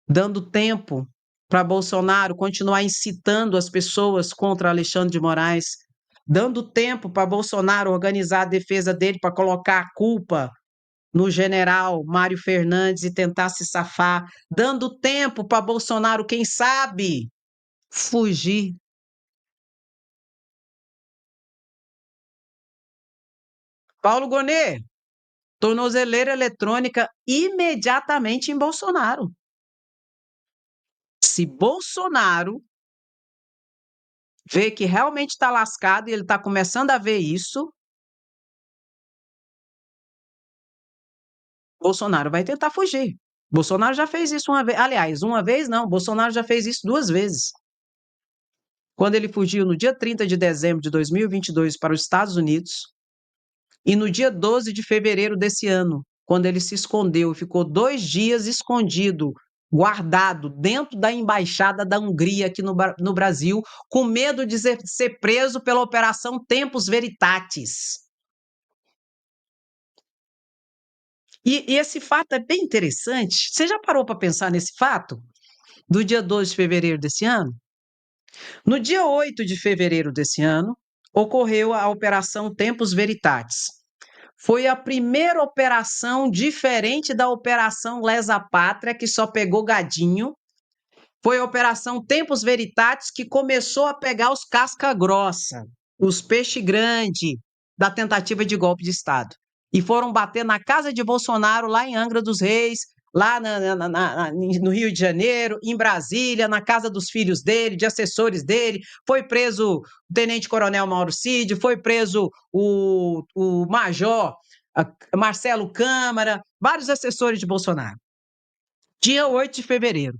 dando tempo para Bolsonaro continuar incitando as pessoas contra Alexandre de Moraes, dando tempo para Bolsonaro organizar a defesa dele para colocar a culpa no general Mário Fernandes e tentar se safar, dando tempo para Bolsonaro, quem sabe, fugir. Paulo Gonet, tornozeleira eletrônica imediatamente em Bolsonaro. Se Bolsonaro vê que realmente está lascado e ele está começando a ver isso, Bolsonaro vai tentar fugir. Bolsonaro já fez isso uma vez. Aliás, uma vez não, Bolsonaro já fez isso 2 vezes. Quando ele fugiu no dia 30 de dezembro de 2022 para os Estados Unidos e no dia 12 de fevereiro desse ano, quando ele se escondeu e ficou 2 dias escondido guardado dentro da embaixada da Hungria aqui no Brasil, com medo de ser preso pela Operação Tempus Veritatis. E esse fato é bem interessante. Você já parou para pensar nesse fato? Do dia 12 de fevereiro desse ano? No dia 8 de fevereiro desse ano, ocorreu a Operação Tempus Veritatis. Foi a primeira operação diferente da Operação Lesa Pátria, que só pegou gadinho. Foi a Operação Tempus Veritatis que começou a pegar os casca grossa, os peixe grande da tentativa de golpe de Estado. E foram bater na casa de Bolsonaro, lá em Angra dos Reis, lá no Rio de Janeiro, em Brasília, na casa dos filhos dele, de assessores dele. Foi preso o tenente-coronel Mauro Cid, foi preso o major Marcelo Câmara, vários assessores de Bolsonaro. Dia 8 de fevereiro.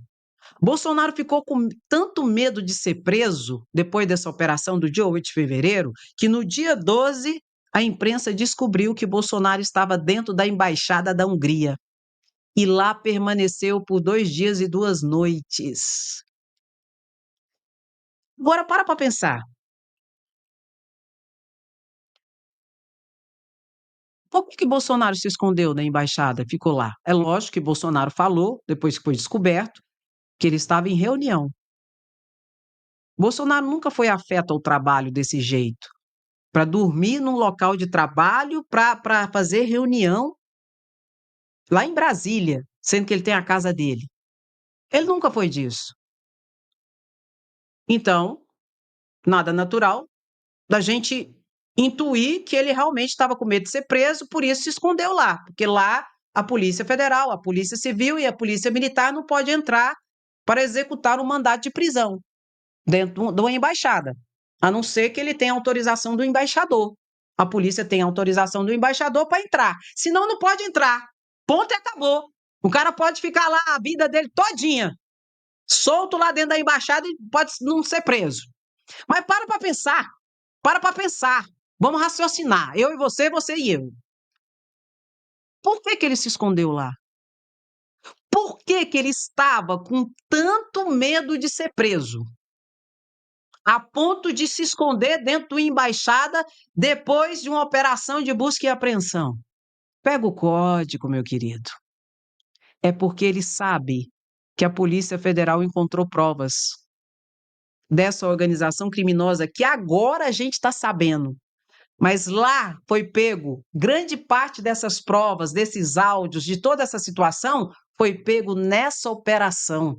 Bolsonaro ficou com tanto medo de ser preso depois dessa operação do dia 8 de fevereiro, que no dia 12 a imprensa descobriu que Bolsonaro estava dentro da embaixada da Hungria e lá permaneceu por 2 dias e 2 noites. Agora para pensar. Por que Bolsonaro se escondeu na embaixada, ficou lá? É lógico que Bolsonaro falou, depois que foi descoberto, que ele estava em reunião. Bolsonaro nunca foi afeto ao trabalho desse jeito, para dormir num local de trabalho, para fazer reunião lá em Brasília, sendo que ele tem a casa dele. Ele nunca foi disso. Então, nada natural da gente intuir que ele realmente estava com medo de ser preso, por isso se escondeu lá, porque lá a Polícia Federal, a Polícia Civil e a Polícia Militar não pode entrar para executar um mandato de prisão dentro de uma embaixada, a não ser que ele tenha autorização do embaixador. A polícia tem autorização do embaixador para entrar, senão não pode entrar. Ponto e acabou. O cara pode ficar lá a vida dele todinha, solto lá dentro da embaixada e pode não ser preso. Mas para pensar, para pensar. Vamos raciocinar, eu e você e eu. Por que ele se escondeu lá? Por que ele estava com tanto medo de ser preso? A ponto de se esconder dentro da embaixada depois de uma operação de busca e apreensão. Pega o código, meu querido. É porque ele sabe que a Polícia Federal encontrou provas dessa organização criminosa que agora a gente está sabendo. Mas lá foi pego, grande parte dessas provas, desses áudios, de toda essa situação, foi pego nessa operação,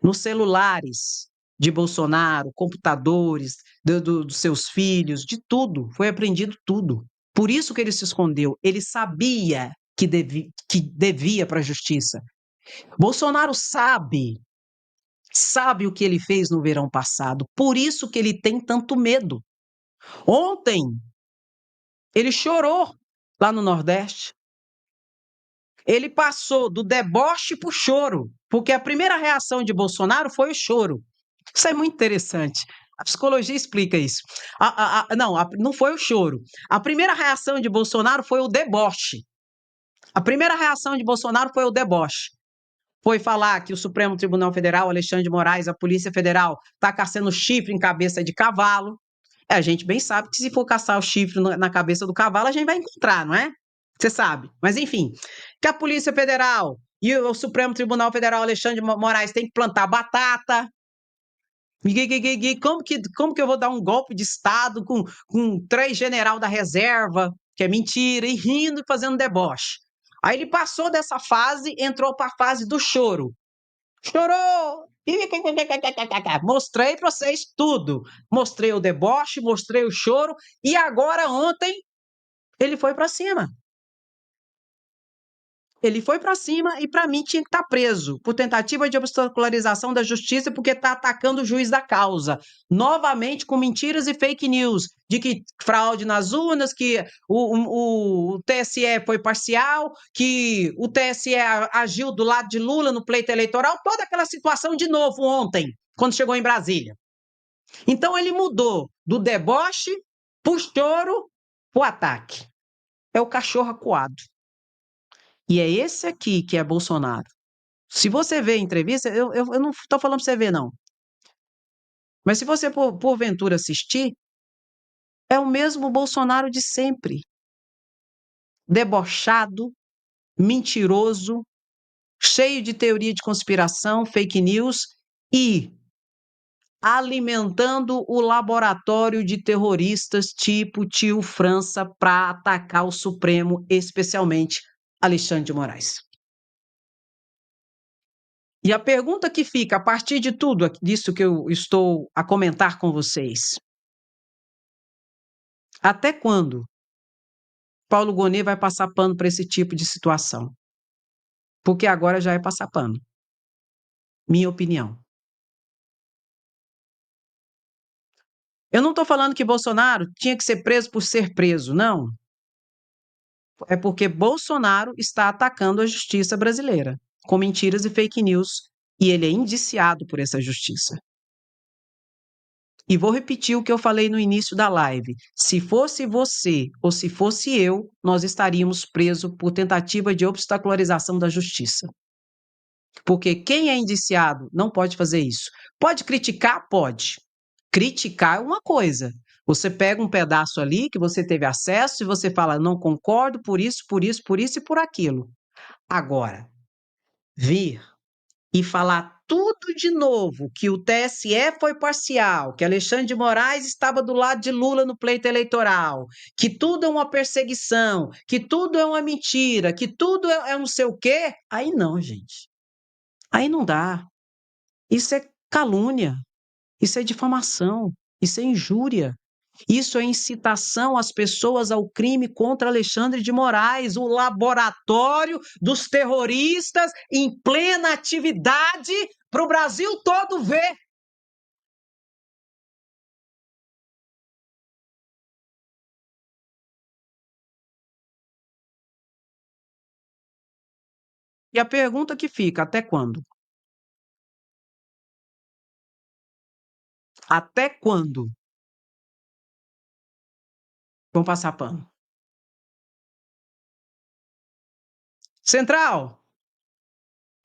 nos celulares de Bolsonaro, computadores dos seus filhos, de tudo, foi apreendido tudo. Por isso que ele se escondeu, ele sabia que devia para a justiça. Bolsonaro sabe o que ele fez no verão passado, por isso que ele tem tanto medo. Ontem, ele chorou lá no Nordeste. Ele passou do deboche para o choro, porque a primeira reação de Bolsonaro foi o choro. Isso é muito interessante. A psicologia explica isso. Não foi o choro. A primeira reação de Bolsonaro foi o deboche. A primeira reação de Bolsonaro foi o deboche. Foi falar que o Supremo Tribunal Federal, Alexandre de Moraes, a Polícia Federal, está caçando chifre em cabeça de cavalo. A gente bem sabe que se for caçar o chifre na cabeça do cavalo, a gente vai encontrar, não é? Você sabe. Mas, enfim, que a Polícia Federal e o Supremo Tribunal Federal, Alexandre de Moraes, tem que plantar batata. Como que eu vou dar um golpe de Estado com 3 general da reserva, que é mentira, e rindo e fazendo deboche? Aí ele passou dessa fase, entrou para a fase do choro. Chorou! Mostrei para vocês tudo. Mostrei o deboche, mostrei o choro, e agora, ontem, ele foi para cima. Ele foi para cima e, para mim, tinha que estar preso por tentativa de obstacularização da justiça, porque está atacando o juiz da causa. Novamente com mentiras e fake news, de que fraude nas urnas, que o TSE foi parcial, que o TSE agiu do lado de Lula no pleito eleitoral, toda aquela situação de novo ontem, quando chegou em Brasília. Então ele mudou do deboche para o choro, para o ataque. É o cachorro acuado. E é esse aqui que é Bolsonaro. Se você vê a entrevista, eu não estou falando para você ver, não. Mas se você, porventura, assistir, é o mesmo Bolsonaro de sempre. Debochado, mentiroso, cheio de teoria de conspiração, fake news e alimentando o laboratório de terroristas tipo tio França para atacar o Supremo, especialmente Alexandre de Moraes. E a pergunta que fica a partir de tudo disso que eu estou a comentar com vocês: até quando Paulo Gonet vai passar pano para esse tipo de situação? Porque agora já é passar pano. Minha opinião. Eu não estou falando que Bolsonaro tinha que ser preso por ser preso, não. É porque Bolsonaro está atacando a justiça brasileira com mentiras e fake news e ele é indiciado por essa justiça. E vou repetir o que eu falei no início da live. Se fosse você ou se fosse eu, nós estaríamos presos por tentativa de obstacularização da justiça. Porque quem é indiciado não pode fazer isso. Pode criticar? Pode. Criticar é uma coisa. Você pega um pedaço ali que você teve acesso e você fala, não concordo por isso, por isso, por isso e por aquilo. Agora, vir e falar tudo de novo, que o TSE foi parcial, que Alexandre de Moraes estava do lado de Lula no pleito eleitoral, que tudo é uma perseguição, que tudo é uma mentira, que tudo é não sei o quê, aí não, gente. Aí não dá. Isso é calúnia, isso é difamação, isso é injúria. Isso é incitação às pessoas ao crime contra Alexandre de Moraes, o laboratório dos terroristas em plena atividade para o Brasil todo ver. E a pergunta que fica, até quando? Até quando vão passar pano? Central,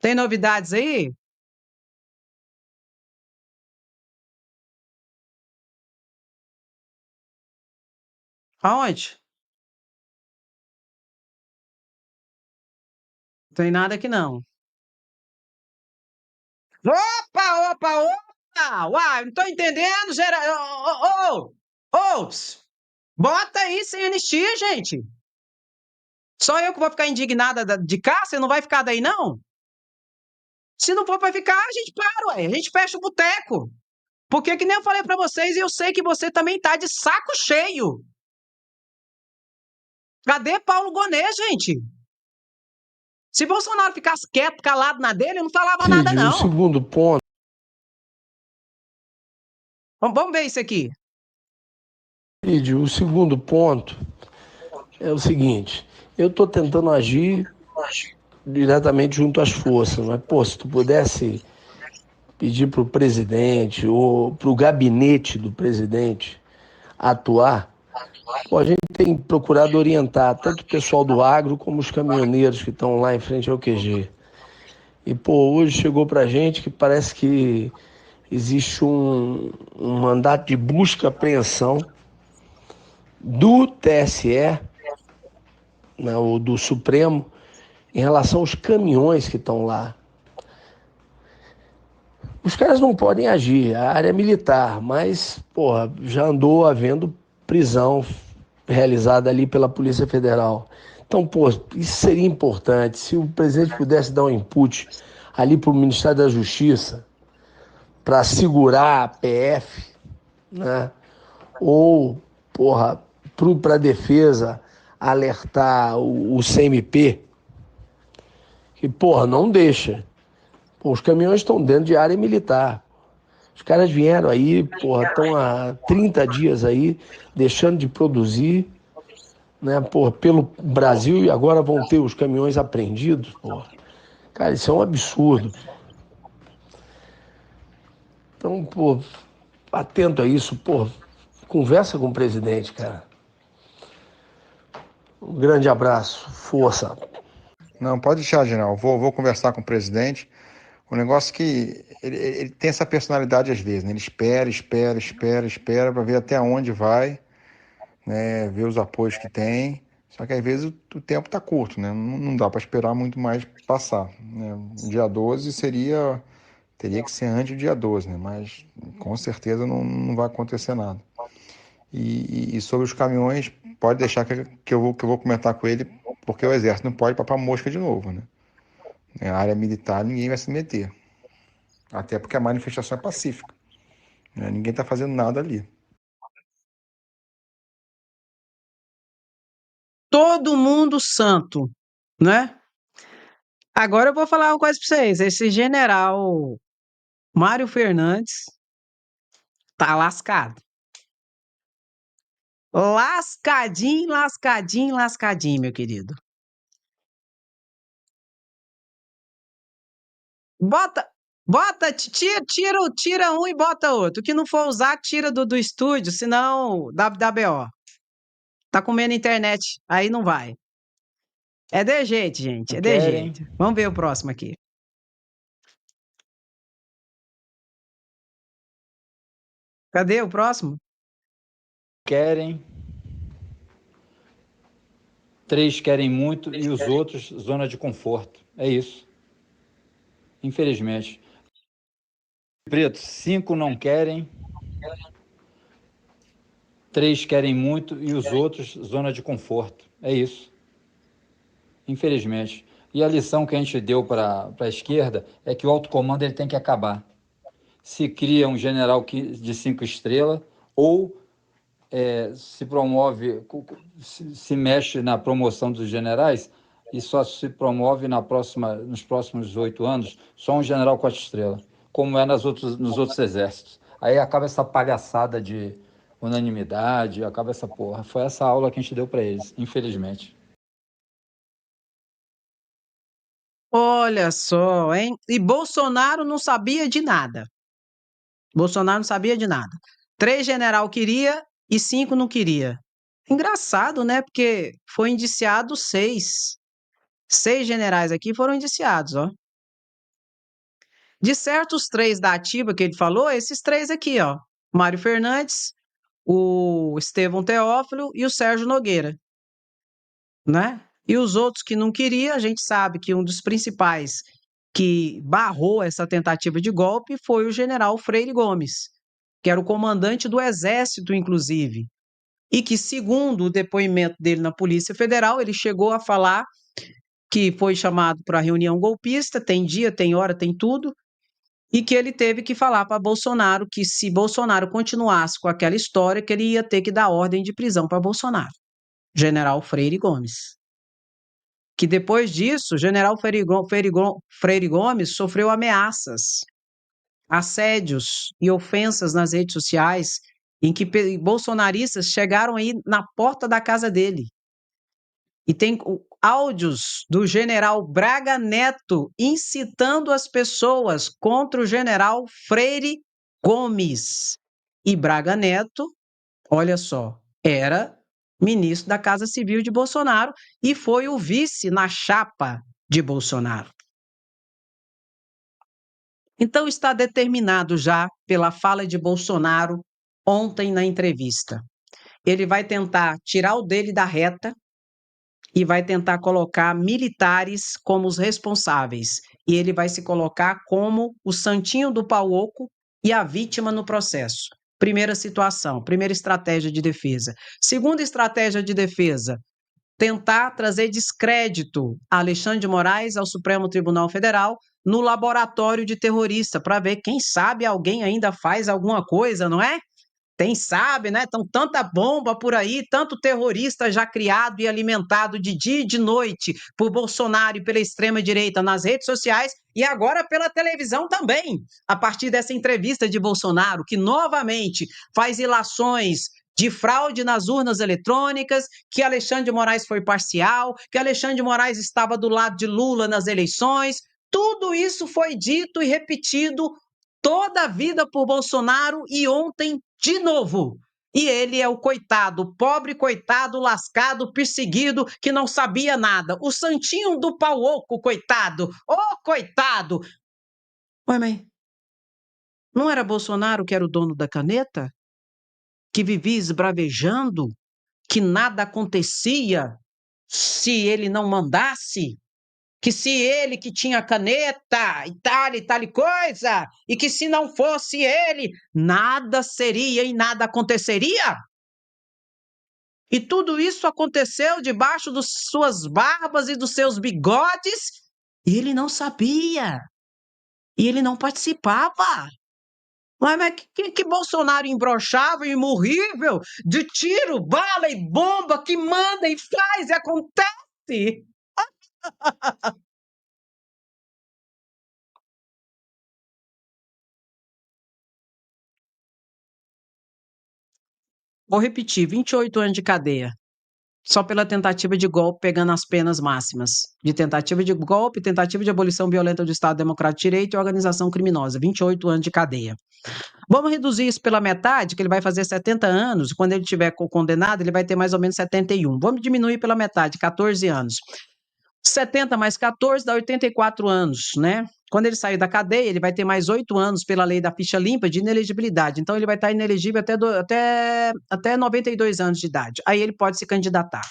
tem novidades aí? Aonde? Não tem nada aqui não. Opa, opa, opa! Uai, não tô entendendo, geral. Ô, ô, ô, bota aí sem anistia, gente. Só eu que vou ficar indignada de cá? Você não vai ficar daí, não? Se não for para ficar, a gente para, ué. A gente fecha o boteco. Porque que nem eu falei para vocês, e eu sei que você também tá de saco cheio. Cadê Paulo Gonet, gente? Se Bolsonaro ficasse quieto, calado na dele, eu não falava nada, Cid, o não. segundo ponto. Vamos ver isso aqui. Cid, o segundo ponto é o seguinte: eu estou tentando agir diretamente junto às forças, mas, pô, se tu pudesse pedir para o presidente ou para o gabinete do presidente atuar, pô, a gente tem procurado orientar tanto o pessoal do agro como os caminhoneiros que estão lá em frente ao QG. E, pô, hoje chegou para a gente que parece que existe um mandato de busca e apreensão do TSE, né, o do Supremo, em relação aos caminhões que estão lá. Os caras não podem agir, a área é militar, mas, porra, já andou havendo prisão realizada ali pela Polícia Federal. Então, pô, isso seria importante. Se o presidente pudesse dar um input ali para o Ministério da Justiça para segurar a PF, né? Ou, porra, para a defesa alertar o CMP, que, porra, não deixa. Pô, os caminhões estão dentro de área militar. Os caras vieram aí, porra, estão há 30 dias aí, deixando de produzir, né, porra, pelo Brasil e agora vão ter os caminhões apreendidos, porra. Cara, isso é um absurdo. Então, pô, atento a isso, pô, conversa com o presidente, cara. Um grande abraço, força. Não, pode deixar, General. Vou conversar com o presidente. O negócio é que ele tem essa personalidade às vezes, né? Ele espera para ver até onde vai, né? Ver os apoios que tem. Só que às vezes o tempo está curto, né? Não dá para esperar muito mais passar, né? O dia 12 teria que ser antes do dia 12, né? Mas com certeza não vai acontecer nada. E sobre os caminhões, pode deixar que eu vou comentar com ele, porque o exército não pode papar mosca de novo, né? A área militar ninguém vai se meter. Até porque a manifestação é pacífica, né? Ninguém está fazendo nada ali. Todo mundo santo, né? Agora eu vou falar uma coisa para vocês. Esse general Mário Fernandes tá lascado. Lascadinho, lascadinho, lascadinho, meu querido. Tira um e bota outro. O que não for usar, tira do estúdio, senão dá BO. Tá comendo internet, aí não vai. É de jeito, gente, Não é de querem, jeito. Vamos ver o próximo aqui. Cadê o próximo? querem. 3 querem muito e os outros, zona de conforto. É isso. Infelizmente. Preto, 5 não querem. 3 querem muito e os outros, zona de conforto. É isso. Infelizmente. E a lição que a gente deu para a esquerda é que o alto comando ele tem que acabar. Se cria um general de 5 estrelas ou se promove, se mexe na promoção dos generais e só se promove nos próximos 8 anos só um general 4 estrelas, como é nos outros exércitos. Aí acaba essa palhaçada de unanimidade, acaba essa porra. Foi essa aula que a gente deu para eles, infelizmente. Olha só, hein? E Bolsonaro não sabia de nada. Bolsonaro não sabia de nada. 3 general queria e 5 não queria. Engraçado, né? Porque foi indiciado 6. 6 generais aqui foram indiciados, ó. De certos 3 da ativa que ele falou, esses 3 aqui, ó. Mário Fernandes, o Estevão Teófilo e o Sérgio Nogueira, né? E os outros que não queria, a gente sabe que um dos principais que barrou essa tentativa de golpe foi o general Freire Gomes, que era o comandante do Exército, inclusive, e que, segundo o depoimento dele na Polícia Federal, ele chegou a falar que foi chamado para reunião golpista, tem dia, tem hora, tem tudo, e que ele teve que falar para Bolsonaro que se Bolsonaro continuasse com aquela história, que ele ia ter que dar ordem de prisão para Bolsonaro. General Freire Gomes. Que depois disso, o general Freire Gomes sofreu ameaças, assédios e ofensas nas redes sociais, em que bolsonaristas chegaram aí na porta da casa dele. E tem áudios do general Braga Neto incitando as pessoas contra o general Freire Gomes. E Braga Neto, olha só, era ministro da Casa Civil de Bolsonaro e foi o vice na chapa de Bolsonaro. Então está determinado já pela fala de Bolsonaro ontem na entrevista. Ele vai tentar tirar o dele da reta e vai tentar colocar militares como os responsáveis. E ele vai se colocar como o santinho do pau oco e a vítima no processo. Primeira situação, primeira estratégia de defesa. Segunda estratégia de defesa, tentar trazer descrédito a Alexandre de Moraes ao Supremo Tribunal Federal no laboratório de terrorista, para ver quem sabe alguém ainda faz alguma coisa, não é? Quem sabe, né? Então, tanta bomba por aí, tanto terrorista já criado e alimentado de dia e de noite por Bolsonaro e pela extrema-direita nas redes sociais e agora pela televisão também, a partir dessa entrevista de Bolsonaro, que novamente faz ilações de fraude nas urnas eletrônicas, que Alexandre de Moraes foi parcial, que Alexandre de Moraes estava do lado de Lula nas eleições. Tudo isso foi dito e repetido toda a vida por Bolsonaro e ontem, de novo, E ele é o coitado, pobre coitado, lascado, perseguido, que não sabia nada. O santinho do pau oco, coitado. Ô, coitado! Ué, mas não era Bolsonaro que era o dono da caneta? Que vivia esbravejando? Que nada acontecia se ele não mandasse? Que se ele que tinha caneta e tal coisa, e que se não fosse ele, nada seria e nada aconteceria? E tudo isso aconteceu debaixo de suas barbas e dos seus bigodes, e ele não sabia, e ele não participava. Mas que Bolsonaro imbrochável, imorrível, de tiro, bala e bomba, que manda e faz e acontece. Vou repetir, 28 anos de cadeia. Só pela tentativa de golpe, pegando as penas máximas. De tentativa de golpe, tentativa de abolição violenta do Estado Democrático de Direito e organização criminosa. 28 anos de cadeia. Vamos reduzir isso pela metade, que ele vai fazer 70 anos. Quando ele tiver condenado, ele vai ter mais ou menos 71. Vamos diminuir pela metade, 14 anos. 70 mais 14 dá 84 anos, né? Quando ele sair da cadeia, ele vai ter mais 8 anos pela lei da ficha limpa de inelegibilidade. Então, ele vai estar inelegível até 92 anos de idade. Aí ele pode se candidatar.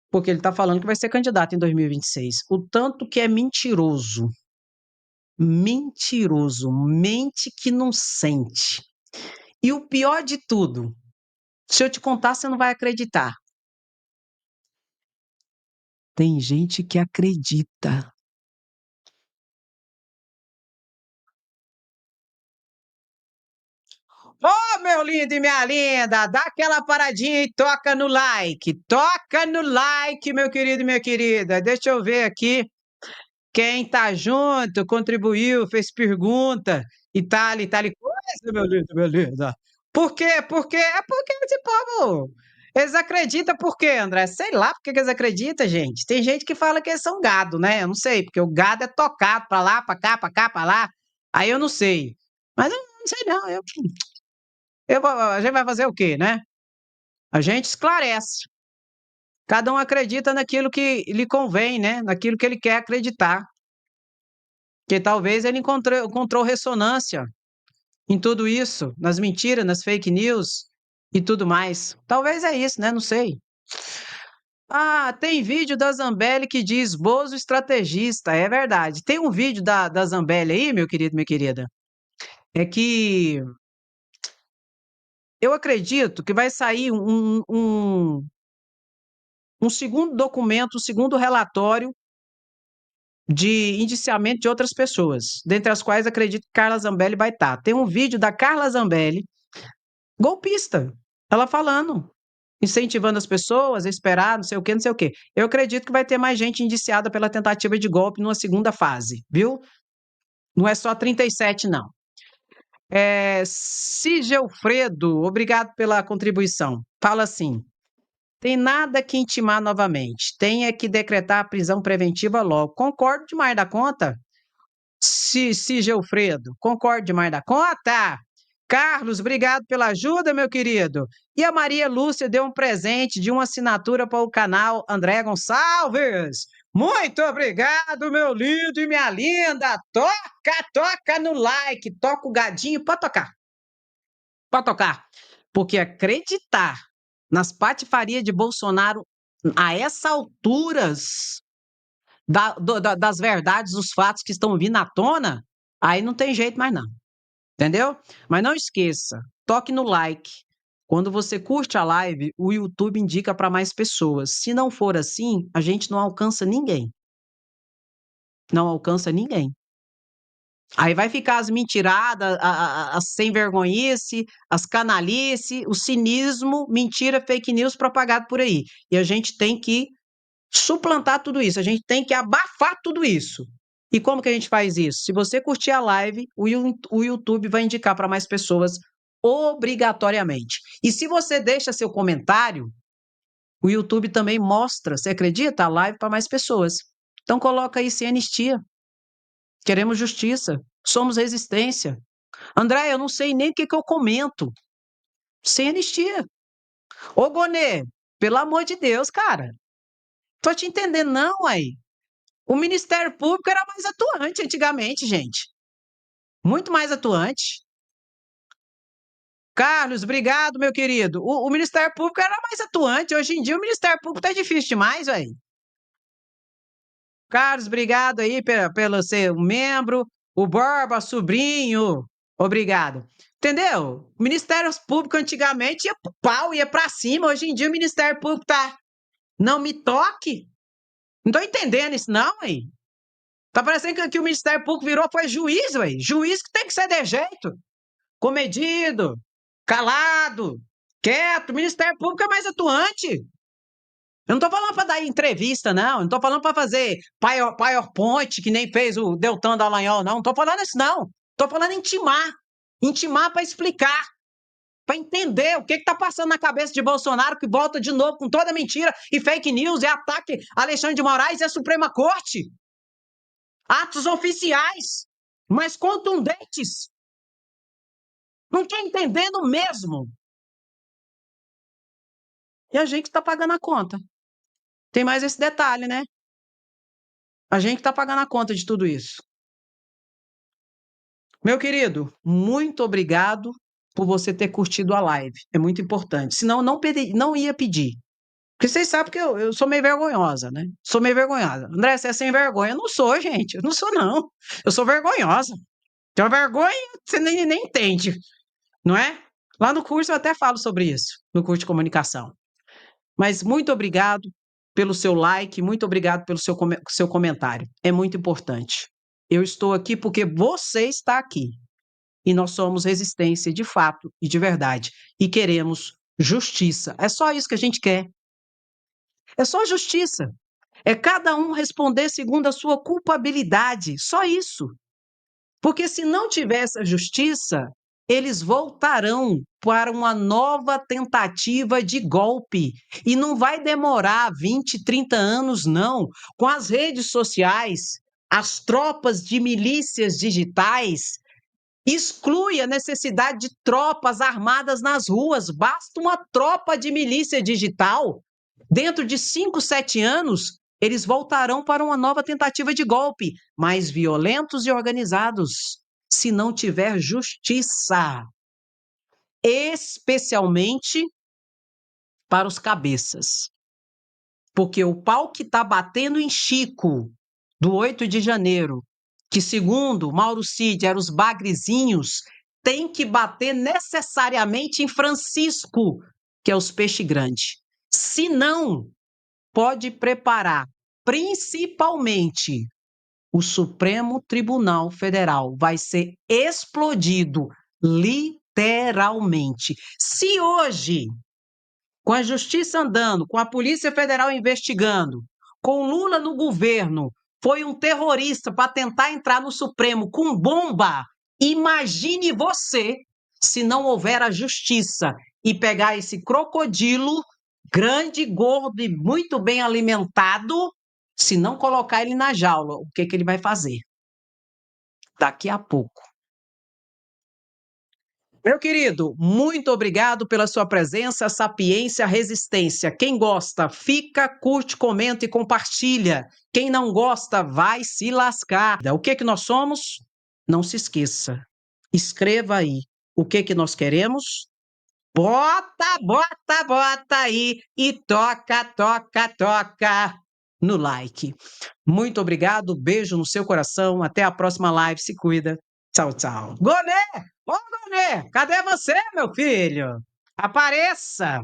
Porque ele está falando que vai ser candidato em 2026. O tanto que é mentiroso. Mentiroso. Mente que não sente. E o pior de tudo, se eu te contar, você não vai acreditar. Tem gente que acredita. Ô, meu lindo e minha linda, dá aquela paradinha e toca no like. Toca no like, meu querido e minha querida. Deixa eu ver aqui quem tá junto, contribuiu, fez pergunta e tal e coisa, meu lindo, meu linda. Por quê? É porque esse povo, eles acreditam por quê, André? Sei lá por que que eles acreditam, gente. Tem gente que fala que eles são gado, né? Eu não sei, porque o gado é tocado pra lá, pra cá, pra cá, pra lá. Aí eu não sei. Mas eu não sei não, a gente vai fazer o quê, né? A gente esclarece. Cada um acredita naquilo que lhe convém, né? Naquilo que ele quer acreditar. Que talvez ele encontrou ressonância em tudo isso, nas mentiras, nas fake news e tudo mais. Talvez é isso, né? Não sei. Ah, tem vídeo da Zambelli que diz Bozo estrategista. É verdade. Tem um vídeo da Zambelli aí, meu querido, minha querida. É que eu acredito que vai sair um segundo documento, um segundo relatório de indiciamento de outras pessoas, dentre as quais acredito que Carla Zambelli vai estar. Tem um vídeo da Carla Zambelli, golpista, ela falando, incentivando as pessoas a esperar, não sei o quê, não sei o quê. Eu acredito que vai ter mais gente indiciada pela tentativa de golpe numa segunda fase, viu? Não é só 37, não. Sigilfredo, obrigado pela contribuição. Fala assim: tem nada que intimar novamente. Tem é que decretar a prisão preventiva logo. Concordo demais da conta. Sigilfredo, concordo demais da conta. Carlos, obrigado pela ajuda, meu querido. E a Maria Lúcia deu um presente de uma assinatura para o canal André Gonçalves. Muito obrigado, meu lindo e minha linda. Toca no like, toca o gadinho, pode tocar. Pode tocar. Porque acreditar nas patifarias de Bolsonaro a essas alturas das verdades, dos fatos que estão vindo à tona, aí não tem jeito mais não. Entendeu? Mas não esqueça, toque no like. Quando você curte a live, o YouTube indica para mais pessoas. Se não for assim, a gente não alcança ninguém. Não alcança ninguém. Aí vai ficar as mentiradas, as sem vergonhice, as canalice, o cinismo, mentira, fake news propagado por aí. E a gente tem que suplantar tudo isso, a gente tem que abafar tudo isso. E como que a gente faz isso? Se você curtir a live, o YouTube vai indicar para mais pessoas obrigatoriamente. E se você deixa seu comentário, o YouTube também mostra, você acredita, a live para mais pessoas. Então coloca aí sem anistia. Queremos justiça. Somos resistência. André, eu não sei nem o que eu comento. sem anistia. Ô, Gonê, pelo amor de Deus, cara. Tô te entendendo, não, aí. O Ministério Público era mais atuante antigamente, gente. Muito mais atuante. Carlos, obrigado, meu querido. O Ministério Público era mais atuante. Hoje em dia o Ministério Público tá difícil demais, velho. Carlos, obrigado aí pelo ser um membro. O Borba, sobrinho, obrigado. Entendeu? O Ministério Público antigamente ia pro pau, ia pra cima. Hoje em dia o Ministério Público tá. Não me toque. Não tô entendendo isso, não, aí. Tá parecendo que o Ministério Público virou, foi juiz, ué. Juiz que tem que ser de jeito. Comedido, calado, quieto. O Ministério Público é mais atuante. Eu não tô falando para dar entrevista, não. Eu não tô falando para fazer PowerPoint, que nem fez o Deltan Dallagnol, não. Não tô falando isso, não. Tô falando intimar. Intimar para explicar, para entender o que está passando na cabeça de Bolsonaro, que volta de novo com toda mentira e fake news e ataque a Alexandre de Moraes e a Suprema Corte. Atos oficiais, mas contundentes. Não estou entendendo mesmo. E a gente está pagando a conta. Tem mais esse detalhe, né? A gente está pagando a conta de tudo isso. Meu querido, muito obrigado por você ter curtido a live. É muito importante. Senão, não ia pedir. Porque vocês sabem que eu sou meio vergonhosa, né? Sou meio vergonhosa. André, você é sem vergonha? Eu não sou, gente. Eu não sou, não. Eu sou vergonhosa. Tenho vergonha, você nem entende. Não é? Lá no curso eu até falo sobre isso, no curso de comunicação. Mas muito obrigado pelo seu like, muito obrigado pelo seu comentário. É muito importante. Eu estou aqui porque você está aqui. E nós somos resistência de fato e de verdade. E queremos justiça. É só isso que a gente quer. É só justiça. É cada um responder segundo a sua culpabilidade. Só isso. Porque se não tiver essa justiça, eles voltarão para uma nova tentativa de golpe. E não vai demorar 20, 30 anos, não. Com as redes sociais, as tropas de milícias digitais, exclui a necessidade de tropas armadas nas ruas. Basta uma tropa de milícia digital. Dentro de 5, 7 anos, eles voltarão para uma nova tentativa de golpe, mais violentos e organizados, se não tiver justiça, especialmente para os cabeças. Porque o pau que está batendo em Chico, do 8 de janeiro, que segundo Mauro Cid eram os bagrezinhos, tem que bater necessariamente em Francisco, que é os peixe grande. Se não, pode preparar, principalmente o Supremo Tribunal Federal vai ser explodido, literalmente. Se hoje, com a justiça andando, com a Polícia Federal investigando, com Lula no governo, foi um terrorista para tentar entrar no Supremo com bomba, imagine você se não houver a justiça e pegar esse crocodilo grande, gordo e muito bem alimentado, se não colocar ele na jaula, o que ele vai fazer? Daqui a pouco. Meu querido, muito obrigado pela sua presença, sapiência, resistência. Quem gosta, fica, curte, comenta e compartilha. Quem não gosta, vai se lascar. O que nós somos? Não se esqueça. Escreva aí o que nós queremos. Bota aí e toca no like. Muito obrigado, beijo no seu coração. Até a próxima live. Se cuida. Tchau, tchau. Gonê! Ô, Gonê, cadê você, meu filho? Apareça!